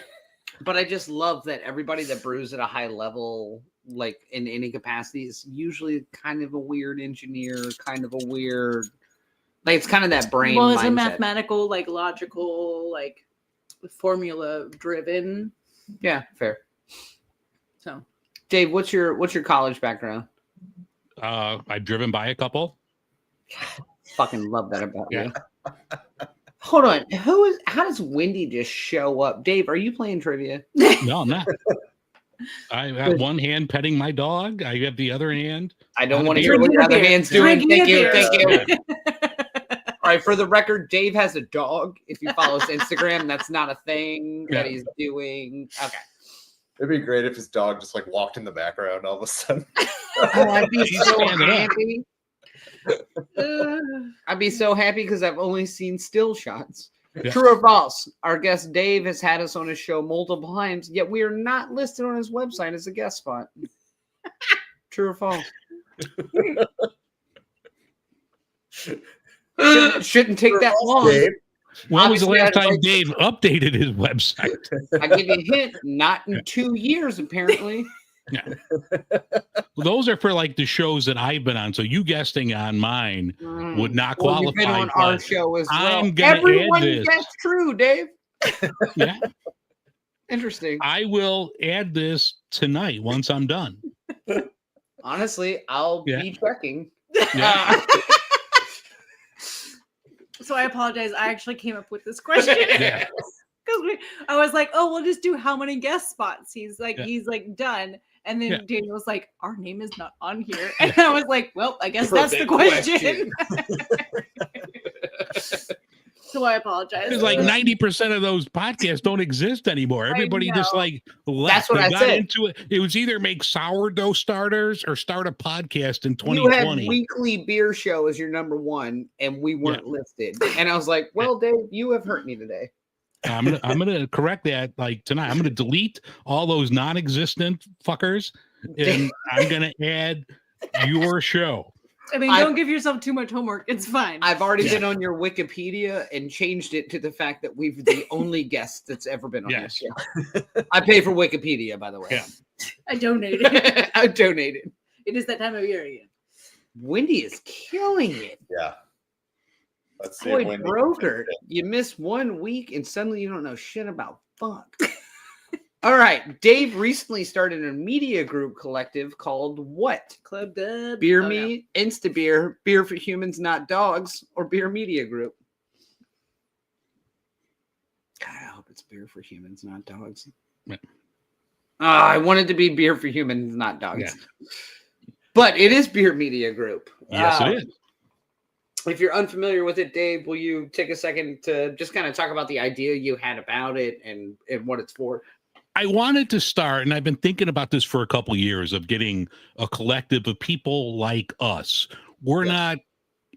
S2: But I just love that everybody that brews at a high level, like in any capacity, is usually kind of a weird engineer, kind of a weird, like it's kind of that brain.
S1: Well, it's
S2: mindset.
S1: a mathematical, like logical, like formula driven.
S2: Yeah, fair.
S1: So,
S2: Dave, what's your college background?
S4: I've driven by a couple.
S2: Fucking love that about
S4: Yeah.
S2: you. Hold on, how does Wendy just show up? Dave, are you playing trivia?
S4: No, I'm not. I have one hand petting my dog. I have the other hand.
S2: I don't
S4: On
S2: want to
S4: the
S2: hear what your other
S1: beer.
S2: hand's doing.
S1: Drinking
S2: Thank
S1: a
S2: you.
S1: beer.
S2: Thank you. All right, for the record, Dave has a dog. If you follow his Instagram, that's not a thing that he's doing. Okay.
S3: It'd be great if his dog just like walked in the background all of a sudden.
S2: Oh, I'd be
S4: She's
S2: so
S4: standing up.
S2: happy. I'd be so happy because I've only seen still shots.
S4: Yeah.
S2: True or false? Our guest Dave has had us on his show multiple times, yet we are not listed on his website as a guest spot. True or false? Shouldn't take that long.
S3: Dave,
S4: When was the
S2: Obviously,
S4: last
S2: I'd
S4: time
S2: like-
S4: Dave updated his website?
S2: I give you a hint. Not in 2 years, apparently.
S4: Well, those are for like the shows that I've been on. So you guesting on mine would not
S2: Well, you've been
S4: qualify.
S2: on our
S4: but
S2: show as well.
S4: I'm gonna add
S2: Everyone
S4: this.
S2: guessed true, Dave.
S4: Yeah,
S2: Interesting.
S4: I will add this tonight once I'm done.
S2: Honestly, I'll
S4: Yeah.
S2: be checking.
S4: Yeah.
S1: So I apologize. I actually came up with this question.
S4: Yeah.
S1: Because I was like, oh, we'll just do how many guest spots. He's like done. And then
S4: Yeah.
S1: Daniel was like, our name is not on here. And I was like, well, I guess that's the
S2: Perfect
S1: question. So I apologize.
S4: It's like 90% of those podcasts don't exist anymore. Everybody just
S1: know.
S4: like left.
S2: That's what
S4: They
S2: I
S4: got
S2: said.
S4: into it. It was either make sourdough starters or start a podcast in
S2: You had
S4: 2020.
S2: weekly beer show as your number one, and we weren't listed. And I was like, well, Dave, you have hurt me today.
S4: I'm gonna correct that like tonight. I'm gonna delete all those non-existent fuckers, and I'm gonna add your show.
S1: I mean, don't give yourself too much homework. It's fine.
S2: I've already been on your Wikipedia and changed it to the fact that we've the only guest that's ever been on
S4: Yes.
S2: this show. I pay for Wikipedia, by the way.
S4: Yeah.
S1: I donated.
S2: I donated.
S1: It is that time of year again.
S2: Wendy is killing it.
S3: Yeah. Let's see.
S2: Boy,
S3: when-
S2: broker, you miss 1 week and suddenly you don't know shit about fuck. All right. Dave recently started a media group collective called what?
S1: Club Dub.
S2: Beer
S1: Oh,
S2: Me, Insta Beer, Beer for Humans Not Dogs, or Beer Media Group? God, I hope it's Beer for Humans Not Dogs.
S4: Yeah.
S2: I wanted to be Beer for Humans Not Dogs.
S4: Yeah.
S2: But it is Beer Media Group.
S4: Yes, it is.
S2: If you're unfamiliar with it, Dave, will you take a second to just kind of talk about the idea you had about it and what it's for?
S4: I wanted to start, and I've been thinking about this for a couple of years, of getting a collective of people like us. We're not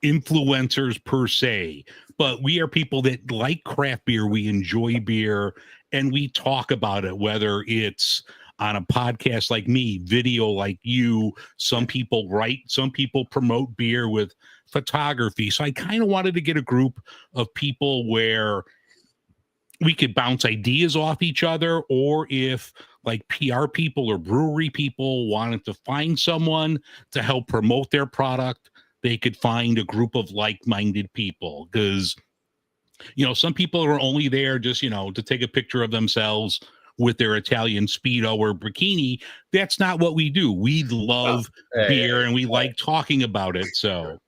S4: influencers per se, but we are people that like craft beer. We enjoy beer, and we talk about it, whether it's on a podcast like me, video like you. Some people write, some people promote beer with photography. So I kind of wanted to get a group of people where we could bounce ideas off each other, or if like PR people or brewery people wanted to find someone to help promote their product, they could find a group of like-minded people. Because, you know, some people are only there just, you know, to take a picture of themselves with their Italian Speedo or bikini. That's not what we do. We love beer and we like talking about it. So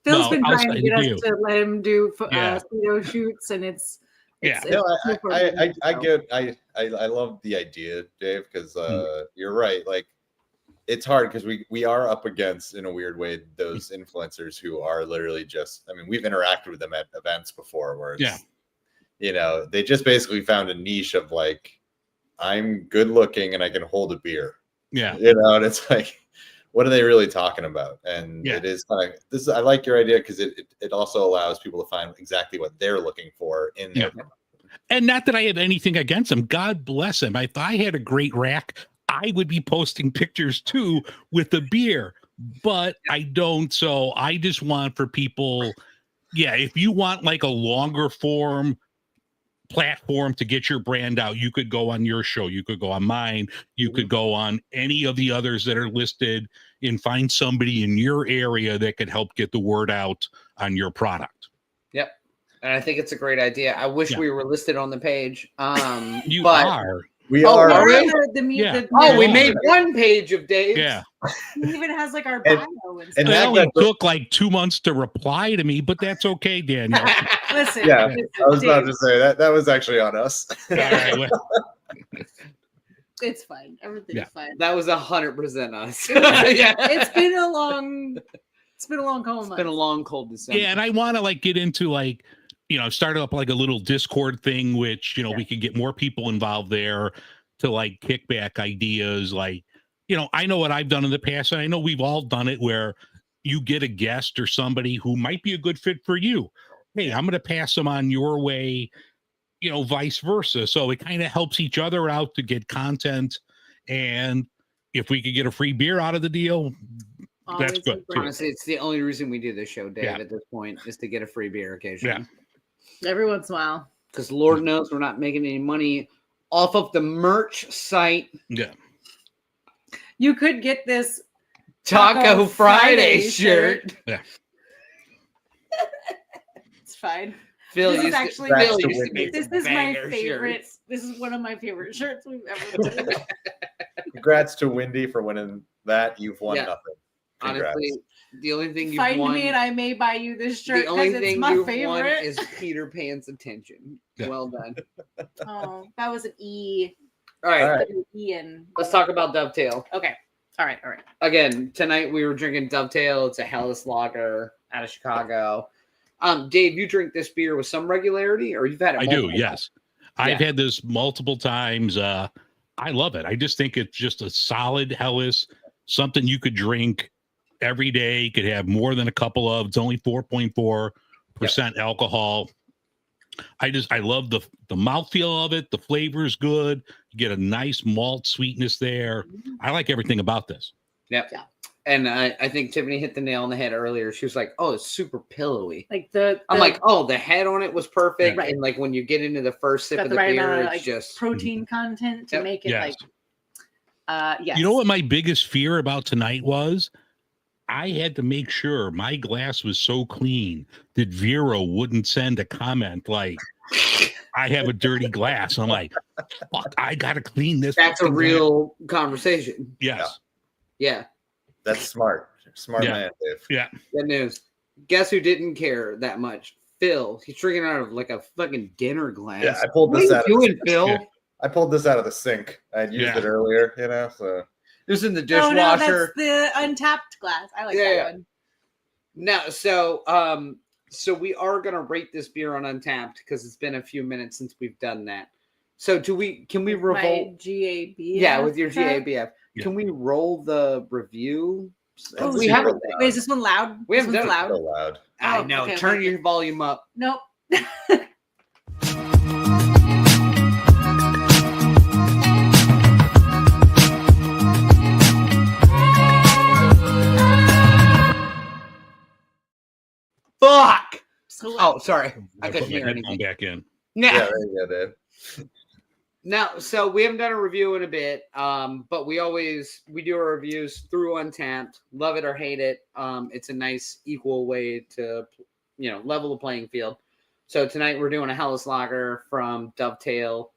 S1: Phil's been trying to
S4: outside
S1: get
S4: of
S1: us
S4: you.
S1: to let him do
S4: Yeah.
S1: photo shoots, and it's
S4: Yeah.
S3: No,
S1: super
S3: I
S1: important,
S3: get I love the idea, Dave, because
S4: Hmm.
S3: you're right. Like, it's hard because we are up against, in a weird way, those influencers who are literally just, I mean, we've interacted with them at events before where it's, you know, they just basically found a niche of like, I'm good looking and I can hold a beer.
S4: Yeah.
S3: You know, and it's like, what are they really talking about? And
S4: Yeah.
S3: it is kind of this. I like your idea because it also allows people to find exactly what they're looking for in their.
S4: Yeah. And not that I have anything against them. God bless them. If I had a great rack, I would be posting pictures too with the beer, but I don't. So I just want for people, if you want like a longer form platform to get your brand out, you could go on your show, you could go on mine, you could go on any of the others that are listed, and find somebody in your area that could help get the word out on your product.
S2: Yep. And I think it's a great idea. I wish we were listed on the page.
S4: You
S2: but
S4: are.
S3: We
S2: Oh,
S3: are.
S2: are we? We
S4: Yeah.
S2: made one page of Dave's.
S4: Yeah.
S1: He even has like our
S3: And-
S1: bio and
S3: and
S1: stuff.
S4: It
S3: that-
S4: only took like 2 months to reply to me, but that's okay, Daniel.
S1: Listen,
S3: Yeah,
S1: listen,
S3: I was about
S1: Dave,
S3: to say that was actually on us.
S4: All right, well,
S1: it's fine. Everything's
S4: Yeah.
S1: fine.
S2: That was 100% us.
S1: It's been a long couple
S2: It's
S1: months.
S2: been a long, cold December.
S4: yeah, and I want to like get into like, you know, start up like a little Discord thing, which, you know, we could get more people involved there to like kick back ideas. Like, you know, I know what I've done in the past, and I know we've all done it, where you get a guest or somebody who might be a good fit for you. Hey, I'm going to pass them on your way, you know, vice versa. So it kind of helps each other out to get content. And, if we could get a free beer out of the deal,
S1: Always
S4: that's good.
S1: a great-
S2: Honestly, it's the only reason we do this show, Dave,
S4: Yeah.
S2: at this point, is to get a free beer occasionally.
S1: Every once in a while.
S2: Because Lord knows we're not making any money off of the merch site.
S4: Yeah.
S1: You could get this
S2: Taco Friday shirt.
S4: Yeah.
S1: It's fine.
S2: Phil
S1: This is
S2: used
S1: actually-
S2: to, Phil
S3: That's
S2: used
S3: the
S2: to make
S1: This
S2: some
S1: is my
S2: banger
S1: favorite.
S2: shirts.
S1: This is one of my favorite shirts we've ever done.
S3: Congrats to Wendy for winning that. You've won
S2: Yeah.
S3: nothing. Congrats.
S2: Honestly, the only thing you've
S1: Find
S2: won,
S1: me and I may buy you this
S2: the
S1: shirt
S2: only
S1: because it's
S2: thing
S1: my
S2: you've
S1: favorite.
S2: won is Peter Pan's attention.
S4: Yeah.
S2: Well done.
S1: Oh, that was an E.
S2: All right,
S3: All right.
S1: Ian.
S2: let's talk about Dovetail.
S1: Okay. All right.
S2: Again, tonight we were drinking Dovetail. It's a Helles lager out of Chicago. Dave, you drink this beer with some regularity, or you've had it?
S4: I do.
S2: multiple
S4: Yes. I've had this multiple times. I love it. I just think it's just a solid Helles, something you could drink every day. You could have more than a couple of. It's only 4.4% alcohol. I love the mouthfeel of it. The flavor is good. You get a nice malt sweetness there. I like everything about this.
S2: Yep.
S1: Yeah.
S2: And I think Tiffany hit the nail on the head earlier. She was like, "Oh, it's super pillowy."
S1: Like
S2: I'm like, "Oh, the head on it was perfect."
S1: Right.
S2: And like when you get into the first sip
S1: got
S2: of
S1: the
S2: the
S1: right
S2: beer,
S1: amount of
S2: it's
S1: like
S2: just
S1: protein content to
S2: Yep.
S1: make it
S4: Yes.
S1: yes.
S4: You know what my biggest fear about tonight was? I had to make sure my glass was so clean that Vero wouldn't send a comment like, I have a dirty glass. I'm like, fuck, I got to clean this.
S2: that's a
S4: fucking glass.
S2: real conversation.
S4: Yes.
S2: Yeah.
S3: That's smart. Smart
S4: Yeah.
S3: man, Dave.
S4: Yeah.
S2: Good news. Guess who didn't care that much? Phil. He's drinking out of like a fucking dinner glass.
S3: Yeah, I pulled
S2: What are
S3: this
S2: you
S3: out.
S2: doing, Phil?
S4: Yeah.
S3: I pulled this out of the sink. I had used
S4: Yeah.
S3: it earlier, you know. So
S2: It was in the
S1: Oh, no, that's
S2: dishwasher.
S1: the untapped glass. I like
S2: Yeah.
S1: that one.
S2: No, so we are gonna rate this beer on Untapped because it's been a few minutes since we've done that. So can we
S1: My
S2: revolt?
S1: GAB.
S2: Yeah, with your
S1: check.
S2: GABF.
S4: Yeah.
S2: Can we roll the review?
S1: Oh,
S2: we
S1: super
S2: haven't.
S1: Wait, is this one loud?
S2: We
S1: This
S2: haven't
S1: one's
S2: done it.
S1: loud.
S3: so loud.
S2: I
S1: Oh,
S2: know.
S1: okay,
S2: Turn
S1: okay.
S2: your volume up.
S1: Nope.
S2: Fuck.
S1: So
S2: Oh, sorry. I
S4: I
S2: couldn't
S4: put my
S2: hear
S4: headphone
S2: anything.
S4: back in.
S2: Now,
S3: Yeah, there you go, Dave.
S2: now, so we haven't done a review in a bit, but we do our reviews through Untapped. Love it or hate it. It's a nice equal way to level the playing field. So tonight we're doing a Helles Lager from Dovetail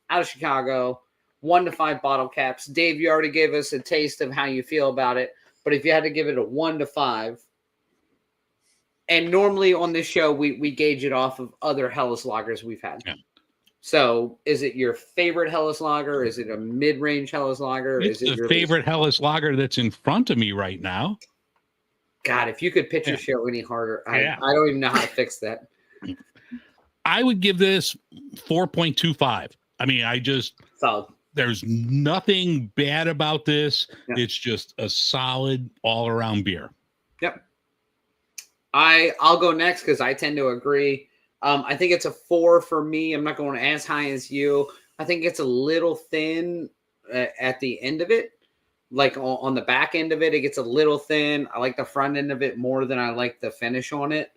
S2: out of Chicago. 1 to 5 bottle caps. Dave, you already gave us a taste of how you feel about it, but if you had to give it a 1 to 5, and normally on this show we gauge it off of other Helles Lagers we've had.
S4: Yeah.
S2: So, is it your favorite Helles Lager? Is it a mid-range Helles Lager?
S4: It's
S2: Is it
S4: the
S2: your
S4: favorite Helles lager that's in front of me right now.
S2: God, if you could pitch your
S4: Yeah.
S2: show any harder, I
S4: Yeah.
S2: don't even know how to fix that.
S4: I would give this 4.25. I mean,
S2: Solid.
S4: there's nothing bad about this.
S2: Yeah.
S4: It's just a solid all-around beer.
S2: Yep. I'll go next because I tend to agree. I think it's a 4 for me. I'm not going as high as you. I think it's a little thin at the end of it. Like on the back end of it, it gets a little thin. I like the front end of it more than I like the finish on it.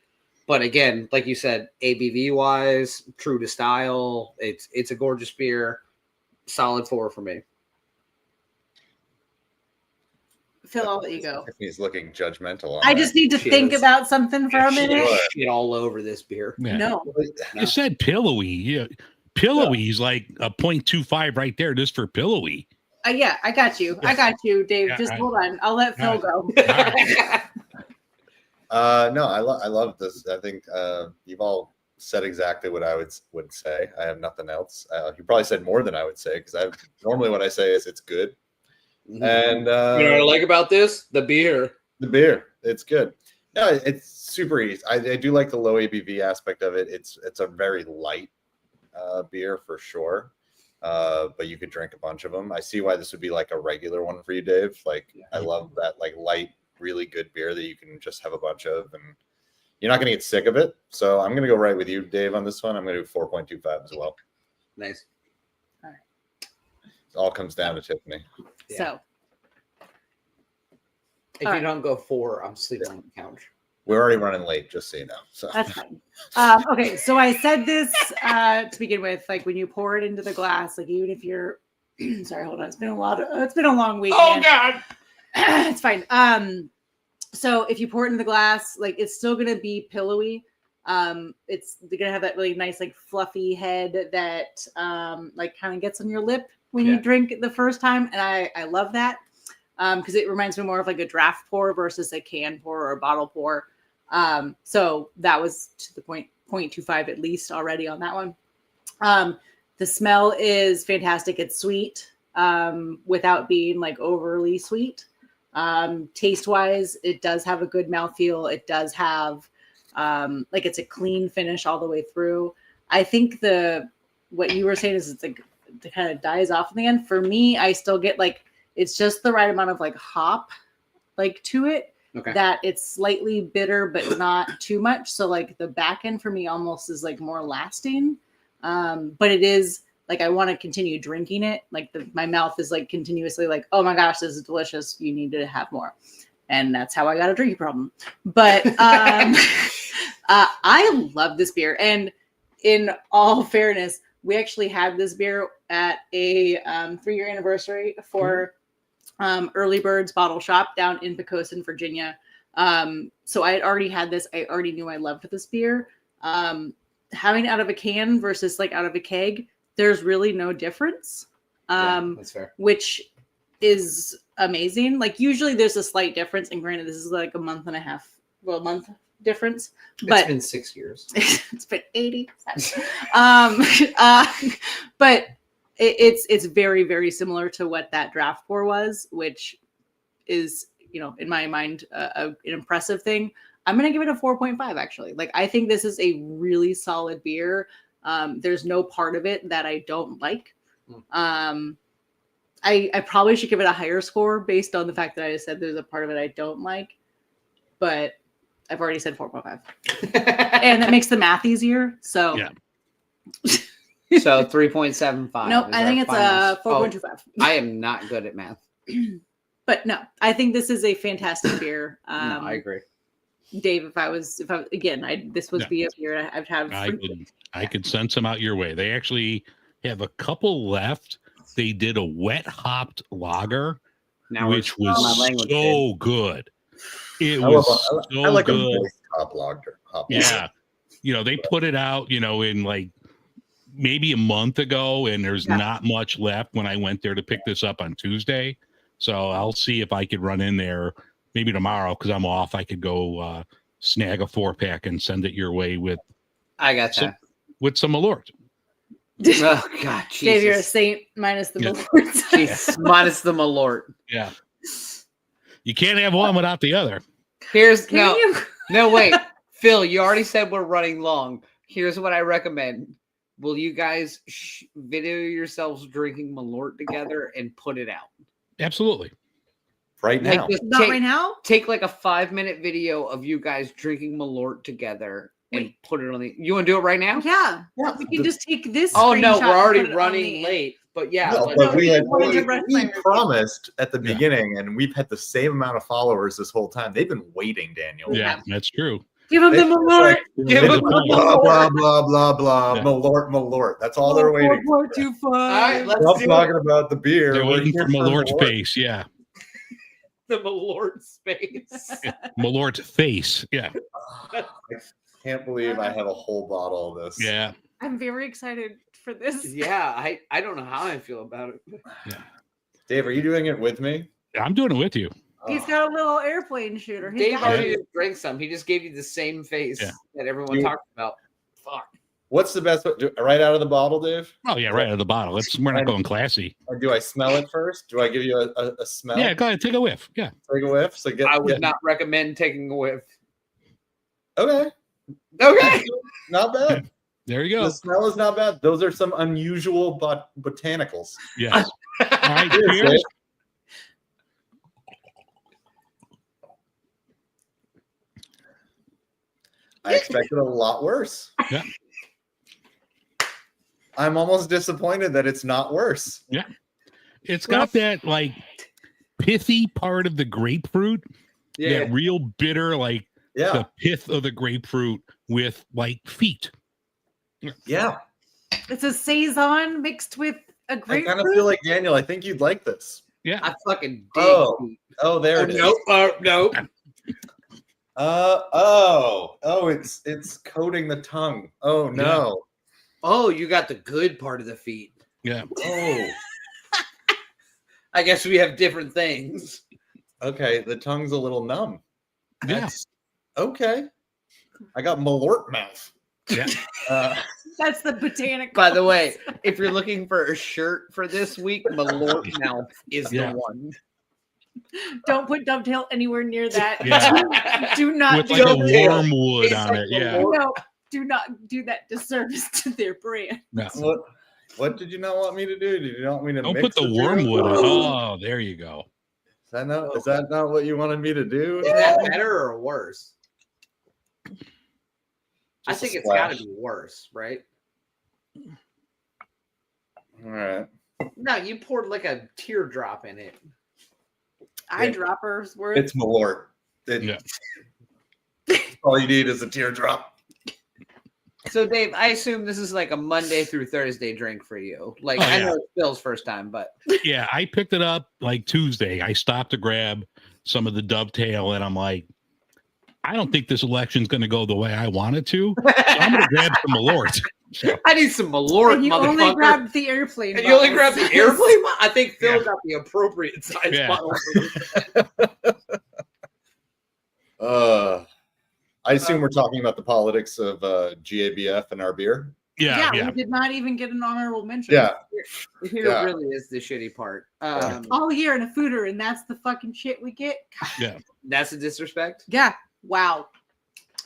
S2: But again, like you said, ABV wise, true to style, it's a gorgeous beer. Solid 4 for me.
S1: Phil, I'll let you go.
S3: He's looking judgmental. On
S1: I just need to
S2: She
S1: think
S2: is.
S1: about something for a
S2: Shit-
S1: minute.
S2: Shit all over this beer.
S4: Yeah.
S1: No.
S4: You said pillowy. Yeah. Pillowy is like a 0.25 right there just for pillowy.
S1: Yeah, I got you. I got you, Dave.
S4: Yeah,
S1: Just
S4: I-
S1: hold on. I'll let Phil
S4: All
S1: go.
S3: No, I love this. I think you've all said exactly what I would say. I have nothing else. You probably said more than I would say because normally what I say is it's good.
S2: Mhm.
S3: And
S2: You know what I like about this? The beer.
S3: the beer, it's good. No, it's super easy. I do like the low ABV aspect of it. It's a very light beer for sure. But you could drink a bunch of them. I see why this would be like a regular one for you, Dave. Like I love that like light, really good beer that you can just have a bunch of, and you're not going to get sick of it. So I'm going to go right with you, Dave, on this one. I'm going to do 4.25 as well.
S2: Nice.
S3: It all comes down to Tiffany.
S2: Yeah.
S1: So
S2: If you don't go 4, I'm sleeping on the couch.
S3: We're already running late, just so you know. So
S1: That's fine. Okay, so I said this to begin with, like when you pour it into the glass, like even if you're sorry, hold on, it's been a long week.
S2: Oh God,
S1: it's fine. So if you pour it in the glass, like it's still gonna be pillowy. It's gonna have that really nice, like fluffy head that like kind of gets on your lip when you drink it the first time, and I love that because it reminds me more of like a draft pour versus a can pour or a bottle pour. So that was to the 0.25 at least already on that one. The smell is fantastic. It's sweet without being like overly sweet. Taste wise, it does have a good mouthfeel. It does have like it's a clean finish all the way through. I think what you were saying is it's like it kind of dies off in the end. For me, I still get like it's just the right amount of like hop like to it.
S2: Okay.
S1: That it's slightly bitter, but not too much. So like the back end for me almost is like more lasting. But it is like, I want to continue drinking it. Like my mouth is like continuously like, oh my gosh, this is delicious. You need to have more. And that's how I got a drinking problem. But I love this beer. And in all fairness, we actually had this beer at a 3-year anniversary for Early Birds Bottle Shop down in Poquoson, Virginia. So I had already had this. I already knew I loved this beer. Having it out of a can versus like out of a keg, there's really no difference.
S2: That's fair.
S1: Which is amazing. Like usually there's a slight difference. And granted, this is like a month difference. But
S2: It's been 6 years.
S1: it's been 80. But it's very, very similar to what that draft pour was, which is, in my mind, an impressive thing. I'm going to give it a 4.5, actually. Like, I think this is a really solid beer. There's no part of it that I don't like. I probably should give it a higher score based on the fact that I just said there's a part of it I don't like. But I've already said 4.5. And that makes the math easier. So,
S4: Yeah.
S2: So 3.75.
S1: Nope, I think it's a 4.25.
S2: I am not good at math.
S1: But no, I think this is a fantastic beer.
S2: No, I agree.
S1: Dave, this would be a beer I've had.
S4: I could send some out your way. They actually have a couple left. They did a wet hopped lager, which was so good. It was so
S3: I like
S4: good.
S3: a hop lager.
S4: Yeah. They put it out, in like maybe a month ago, and there's not much left when I went there to pick this up on Tuesday. So I'll see if I could run in there maybe tomorrow because I'm off. I could go snag a 4-pack and send it your way with.
S2: I got that.
S4: With some Malort.
S2: Oh God, Jesus.
S1: Dave, you're a saint minus the Malort.
S2: Jesus, minus the Malort.
S4: Yeah. You can't have one without the other.
S2: No, wait. Phil, you already said we're running long. Here's what I recommend. Will you guys video yourselves drinking Malort together and put it out?
S4: Absolutely.
S3: Right now.
S1: Right now?
S2: Take like a 5-minute video of you guys drinking Malort together and put it on the. You want to do it right now?
S1: Yeah. We can just take this.
S2: Oh no, we're already running late. But yeah,
S3: but we promised at the beginning, and we've had the same amount of followers this whole time. They've been waiting, Daniel.
S4: Yeah, that's true.
S1: Give them the Malort.
S3: Give them blah blah blah blah blah. Malort. That's all they're waiting for.
S2: All right, let's
S3: stop talking about the beer.
S4: They're waiting for Malort's face. Yeah.
S2: The Malort space.
S4: Malort face. Yeah.
S3: I can't believe I have a whole bottle of this.
S4: Yeah.
S1: I'm very excited for this.
S2: Yeah, I don't know how I feel about it.
S4: Yeah.
S3: Dave, are you doing it with me?
S4: I'm doing it with you.
S1: He's got a little airplane shooter.
S2: Dave already drank some. He just gave you the same face that everyone talked about. Fuck.
S3: What's the best? Right out of the bottle, Dave?
S4: Oh yeah, right out of the bottle. We're not going classy.
S3: Or do I smell it first? Do I give you a smell?
S4: Yeah, go ahead, take a whiff. Yeah,
S3: take a whiff. So
S2: I would not recommend taking a whiff.
S3: Okay. Not bad.
S4: There you go.
S3: The smell is not bad. Those are some unusual botanicals.
S4: Yes. All right. Cheers.
S3: I expected a lot worse.
S4: Yeah.
S3: I'm almost disappointed that it's not worse.
S4: Yeah. It's got that like pithy part of the grapefruit Yeah, real bitter, like the pith of the grapefruit with like feet.
S3: Yeah.
S1: It's a saison mixed with a
S3: I
S1: grapefruit.
S3: kind of feel like Daniel. I think you'd like this.
S4: Yeah.
S2: I fucking dig.
S3: Oh, there it is.
S2: Nope. Nope.
S3: It's coating the tongue. Oh no.
S2: Oh, you got the good part of the feet.
S4: Yeah.
S3: Oh.
S2: I guess we have different things.
S3: Okay, the tongue's a little numb.
S4: Yeah.
S3: Okay. I got Malort mouth.
S4: Yeah.
S1: That's the botanic.
S2: By the way, if you're looking for a shirt for this week, Malort mouth is the one.
S1: Don't put Dovetail anywhere near that.
S4: Yeah.
S1: Do not
S4: with
S1: do
S4: like a
S1: that.
S4: wormwood
S2: It's
S4: on
S2: like
S4: it. Yeah.
S1: No, do not do that disservice to their brand.
S4: No.
S3: What did you not want me to do? Did you not want me to
S4: Don't
S3: mix
S4: put the
S3: two?
S4: wormwood in. Oh, there you go.
S3: Is that not what you wanted me to do?
S2: Is that better or worse? I
S3: Just
S2: think
S3: a
S2: it's got to
S3: splash.
S2: be worse, right?
S3: All right.
S2: No, you poured like a teardrop in it.
S1: Eyedroppers were.
S3: It's Malort.
S4: Yeah.
S3: All you need is a teardrop.
S2: So, Dave, I assume this is like a Monday through Thursday drink for you. Like,
S4: Oh,
S2: I
S4: yeah.
S2: know it's Bill's first time, but
S4: Yeah, I picked it up like Tuesday. I stopped to grab some of the Dovetail, and I'm like, I don't think this election's going to go the way I want it to. So I'm going to grab some Malort.
S2: I need some Malort,
S1: And you
S2: motherfucker.
S1: only grabbed the airplane.
S2: And you only grabbed
S1: bottles.
S2: the airplane bottle? I think Phil
S4: Yeah.
S2: got the appropriate size
S4: Yeah.
S2: bottle.
S3: I assume we're talking about the politics of GABF and our beer.
S4: Yeah.
S1: We did not even get an honorable mention.
S3: Yeah.
S2: Here
S3: Yeah.
S2: really is the shitty part.
S1: All year in a fooder, and that's the fucking shit we get.
S4: Yeah.
S2: That's a disrespect.
S1: Yeah. Wow.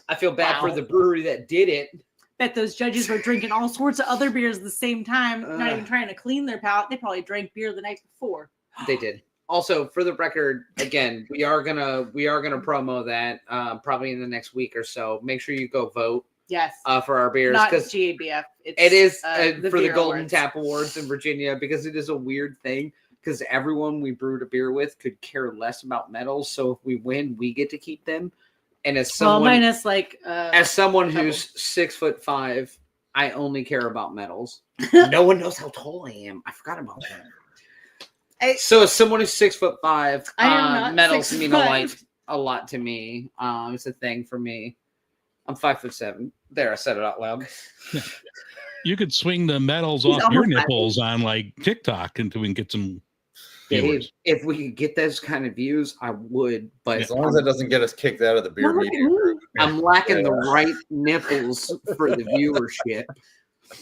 S2: I feel bad for
S1: Wow.
S2: the brewery that did it.
S1: Bet those judges were drinking all sorts of other beers at the same time, not even trying to clean their palate. They probably drank beer the night before.
S2: They did. Also, for the record, again, we are gonna promo that probably in the next week or so. Make sure you go vote
S1: Yes.
S2: for our beers
S1: Not
S2: because
S1: GABF.
S2: it is for the
S1: beer
S2: Golden
S1: awards.
S2: Tap Awards in Virginia because it is a weird thing because everyone we brewed a beer with could care less about medals. So if we win, we get to keep them. And as
S1: Well,
S2: someone
S1: minus like
S2: as someone
S1: couple.
S2: who's 6'5", I only care about medals. No one knows how tall I am. I forgot about that. So as someone who's 6'5",
S1: I am not
S2: medals mean a
S1: 6'5".
S2: lot to me. It's a thing for me. I'm 5'7". There, I said it out loud.
S4: You could swing the medals
S1: He's
S4: off your
S1: almost
S4: nipples on like TikTok until we can get some
S2: Dave,
S4: viewers.
S2: if we could get those kind of views, I would. But
S3: As long as that doesn't get us kicked out of the beer
S1: Well, look at
S3: media
S1: me.
S3: group.
S2: I'm lacking the right nipples for the viewership.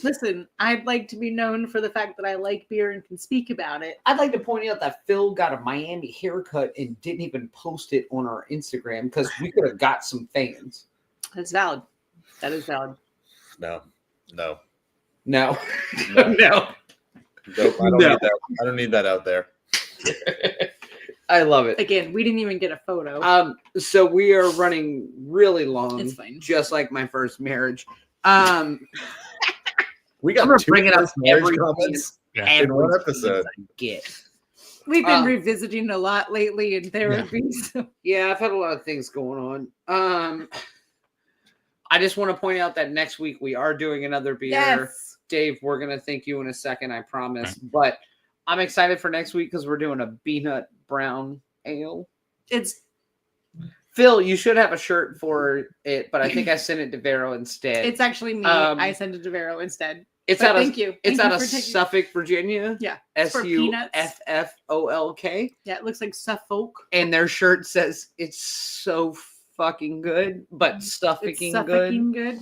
S1: Listen, I'd like to be known for the fact that I like beer and can speak about it.
S2: I'd like to point out that Phil got a Miami haircut and didn't even post it on our Instagram because we could have got some fans.
S1: That's valid. That is valid.
S3: No.
S2: No.
S3: No.
S2: No.
S3: Nope, I don't
S2: No.
S3: need that. I don't need that out there.
S2: I love it.
S1: Again, we didn't even get a photo.
S2: So we are running really long.
S1: It's fine.
S2: Just like my first marriage.
S3: We
S2: I'm
S3: got
S2: gonna
S3: two
S2: bring it up
S3: marriage
S2: every
S3: comments
S4: Yeah.
S3: in one
S2: every
S3: episode.
S2: chance I get.
S1: We've been revisiting a lot lately in therapy. So.
S2: Yeah, I've had a lot of things going on. I just want to point out that next week we are doing another beer.
S1: Yes.
S2: Dave, we're going to thank you in a second, I promise. But I'm excited for next week because we're doing a peanut brown ale.
S1: It's
S2: Phil, you should have a shirt for it, but I think I sent it to Vero instead.
S1: actually me. I sent it to Vero instead.
S2: It's
S1: But
S2: out of
S1: thank you.
S2: It's
S1: Thank
S2: out
S1: you
S2: of
S1: for taking-
S2: Suffolk, Virginia.
S1: Yeah. it's for peanuts.
S2: SUFFOLK.
S1: Yeah, it looks like Suffolk.
S2: And their shirt says it's so fucking good, but
S1: It's
S2: Suffolking good.
S1: Suffolking good.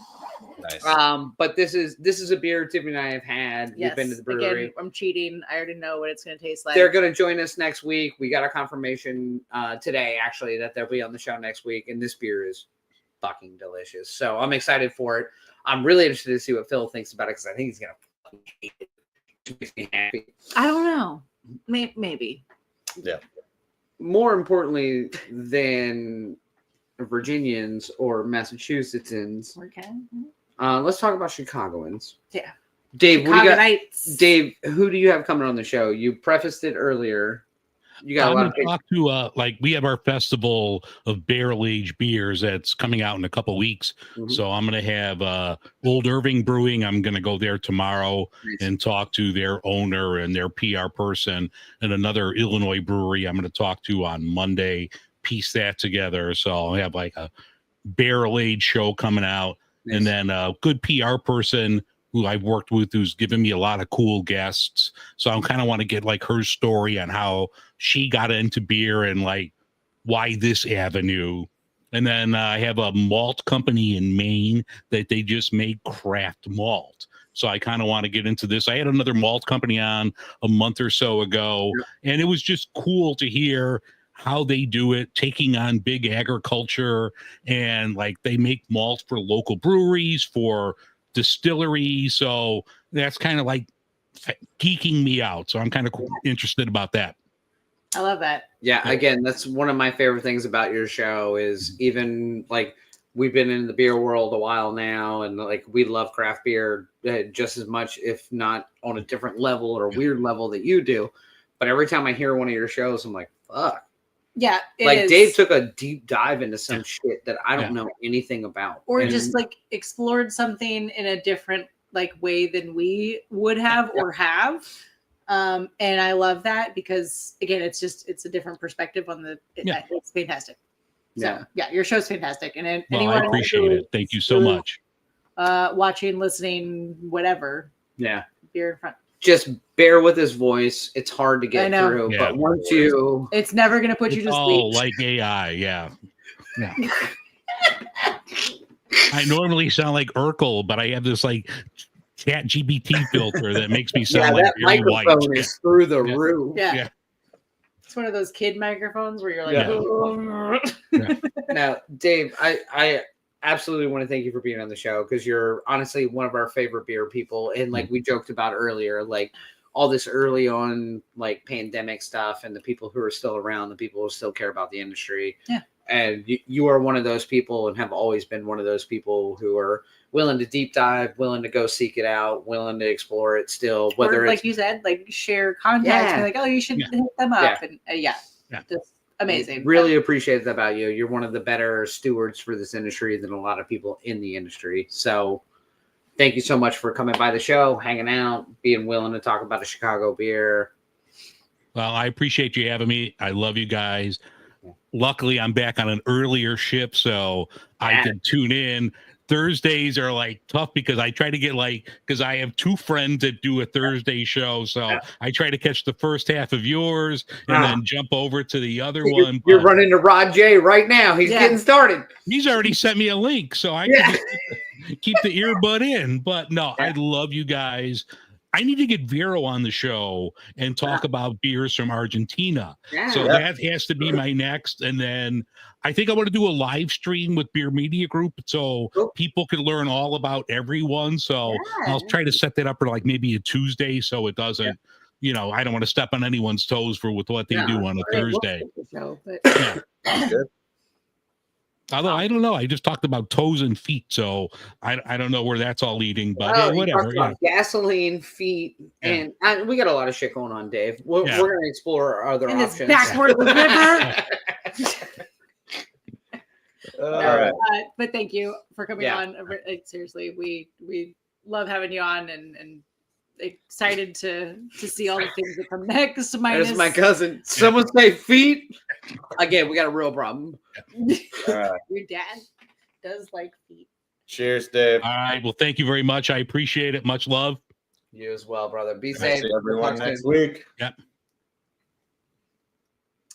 S3: Nice.
S2: But this is a beer Tiffany and I have had.
S1: Yes.
S2: We've been to the brewery.
S1: Again, I'm cheating. I already know what it's going to taste like.
S2: They're going to join us next week. We got a confirmation today, actually, that they'll be on the show next week. And this beer is fucking delicious. So I'm excited for it. I'm really interested to see what Phil thinks about it because I think he's going to fucking hate it. It makes me happy.
S1: I don't know. Maybe.
S3: Yeah.
S2: More importantly than Virginians or Massachusettsans,
S1: Okay.
S2: let's talk about Chicagoans.
S1: Yeah.
S2: Dave, what do you got?
S1: Chicagoites.
S2: Dave, who do you have coming on the show? You prefaced it earlier. You got a
S4: I'm
S2: lot
S4: going
S2: of
S4: to talk to like we have our festival of barrel aged beers that's coming out in a couple weeks.
S2: Mhm.
S4: So I'm going to have Old Irving Brewing. I'm going to go there tomorrow and talk to their owner and their PR person, and another Illinois brewery I'm going to talk to on Monday. Piece that together. So I'll have like a barrel aged show coming out,
S2: Nice.
S4: and then a good PR person who I've worked with who's given me a lot of cool guests. So I kind of want to get like her story on how she got into beer and like why this avenue. And then I have a malt company in Maine that they just make craft malt. So I kind of want to get into this. I had another malt company on a month or so ago, and it was just cool to hear how they do it, taking on big agriculture, and like they make malt for local breweries, for distilleries. So that's kind of like geeking me out. So I'm kind of interested about that.
S1: I love that.
S2: Yeah, again, that's one of my favorite things about your show is even like we've been in the beer world a while now, and like we love craft beer just as much, if not on a different level or a weird level that you do. But every time I hear one of your shows, I'm like, fuck.
S1: Yeah,
S2: like Dave took a deep dive into some shit that I don't know anything about,
S1: or just like explored something in a different like way than we would have or have. And I love that because again, it's a different perspective on it's fantastic. So yeah, your show's fantastic. And anyone
S4: I appreciate it. Thank you so much.
S1: Watching, listening, whatever.
S2: Yeah.
S1: Beer in front. Just
S2: bear with his voice. It's hard to get through, but once you,
S1: it's never going to put you to sleep.
S4: Oh, like AI. Yeah. I normally sound like Urkel, but I have this like Chat GBT filter that makes me sound like
S2: that microphone
S4: white.
S2: is through the roof.
S1: Yeah. It's one of those kid microphones where you're like,
S2: Now, Dave, I absolutely want to thank you for being on the show because you're honestly one of our favorite beer people. And like we joked about earlier, like all this early on, like pandemic stuff and the people who are still around, the people who still care about the industry.
S1: Yeah.
S2: And you are one of those people and have always been one of those people who are willing to deep dive, willing to go seek it out, willing to explore it still. Whether
S1: or,
S2: it's
S1: like you said, like share contacts, and like, oh, you should hit them up. And just amazing.
S2: Really appreciate that about you. You're one of the better stewards for this industry than a lot of people in the industry. So thank you so much for coming by the show, hanging out, being willing to talk about a Chicago beer.
S4: Well, I appreciate you having me. I love you guys. Luckily, I'm back on an earlier shift, so I can tune in. Thursdays are like tough because I try to get because I have two friends that do a Thursday show. So I try to catch the first half of yours and then jump over to the other one.
S2: You're running to Rod J right now. He's getting started.
S4: He's already sent me a link, so I can just keep the earbud in. But no, I love you guys. I need to get Vero on the show and talk about beers from Argentina. So that has to be my next. And then I think I want to do a live stream with Beer Media Group so people can learn all about everyone. So I'll try to set that up for like maybe a Tuesday so it doesn't, I don't want to step on anyone's toes with what they do on a Thursday.
S3: Good.
S4: Although I don't know, I just talked about toes and feet, so I don't know where that's all leading, but whatever.
S2: Gasoline, feet, and we got a lot of shit going on, Dave. We're going to explore our other options.
S1: Backward river.
S3: All right.
S1: But thank you for coming on. Like, seriously, we love having you on and excited to see all the things that come next.
S2: There's my cousin. Someone say feet. Again, we got a real problem.
S3: All right.
S1: Your dad does like feet.
S3: Cheers, Dave.
S4: All right. Well, thank you very much. I appreciate it. Much love.
S2: You as well, brother. Be safe.
S3: See everyone next week.
S4: Yep.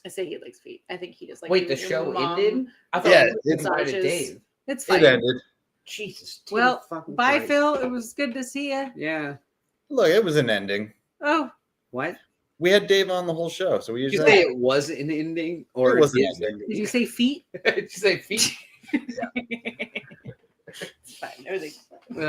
S1: I say he likes feet. I think he just like.
S2: Wait, the show ended? I thought
S3: it's
S2: Dave.
S1: It's fine.
S3: It ended.
S2: Jesus.
S1: Well, bye, Phil. It was good to see you.
S2: Yeah.
S3: Look, it was an ending.
S1: Oh,
S2: what?
S3: We had Dave on the whole show, so we
S2: usually. Did you say it was an ending, or
S3: it was an ending?
S1: Did you say feet?
S2: Did you say feet?
S1: It's fine. Everything.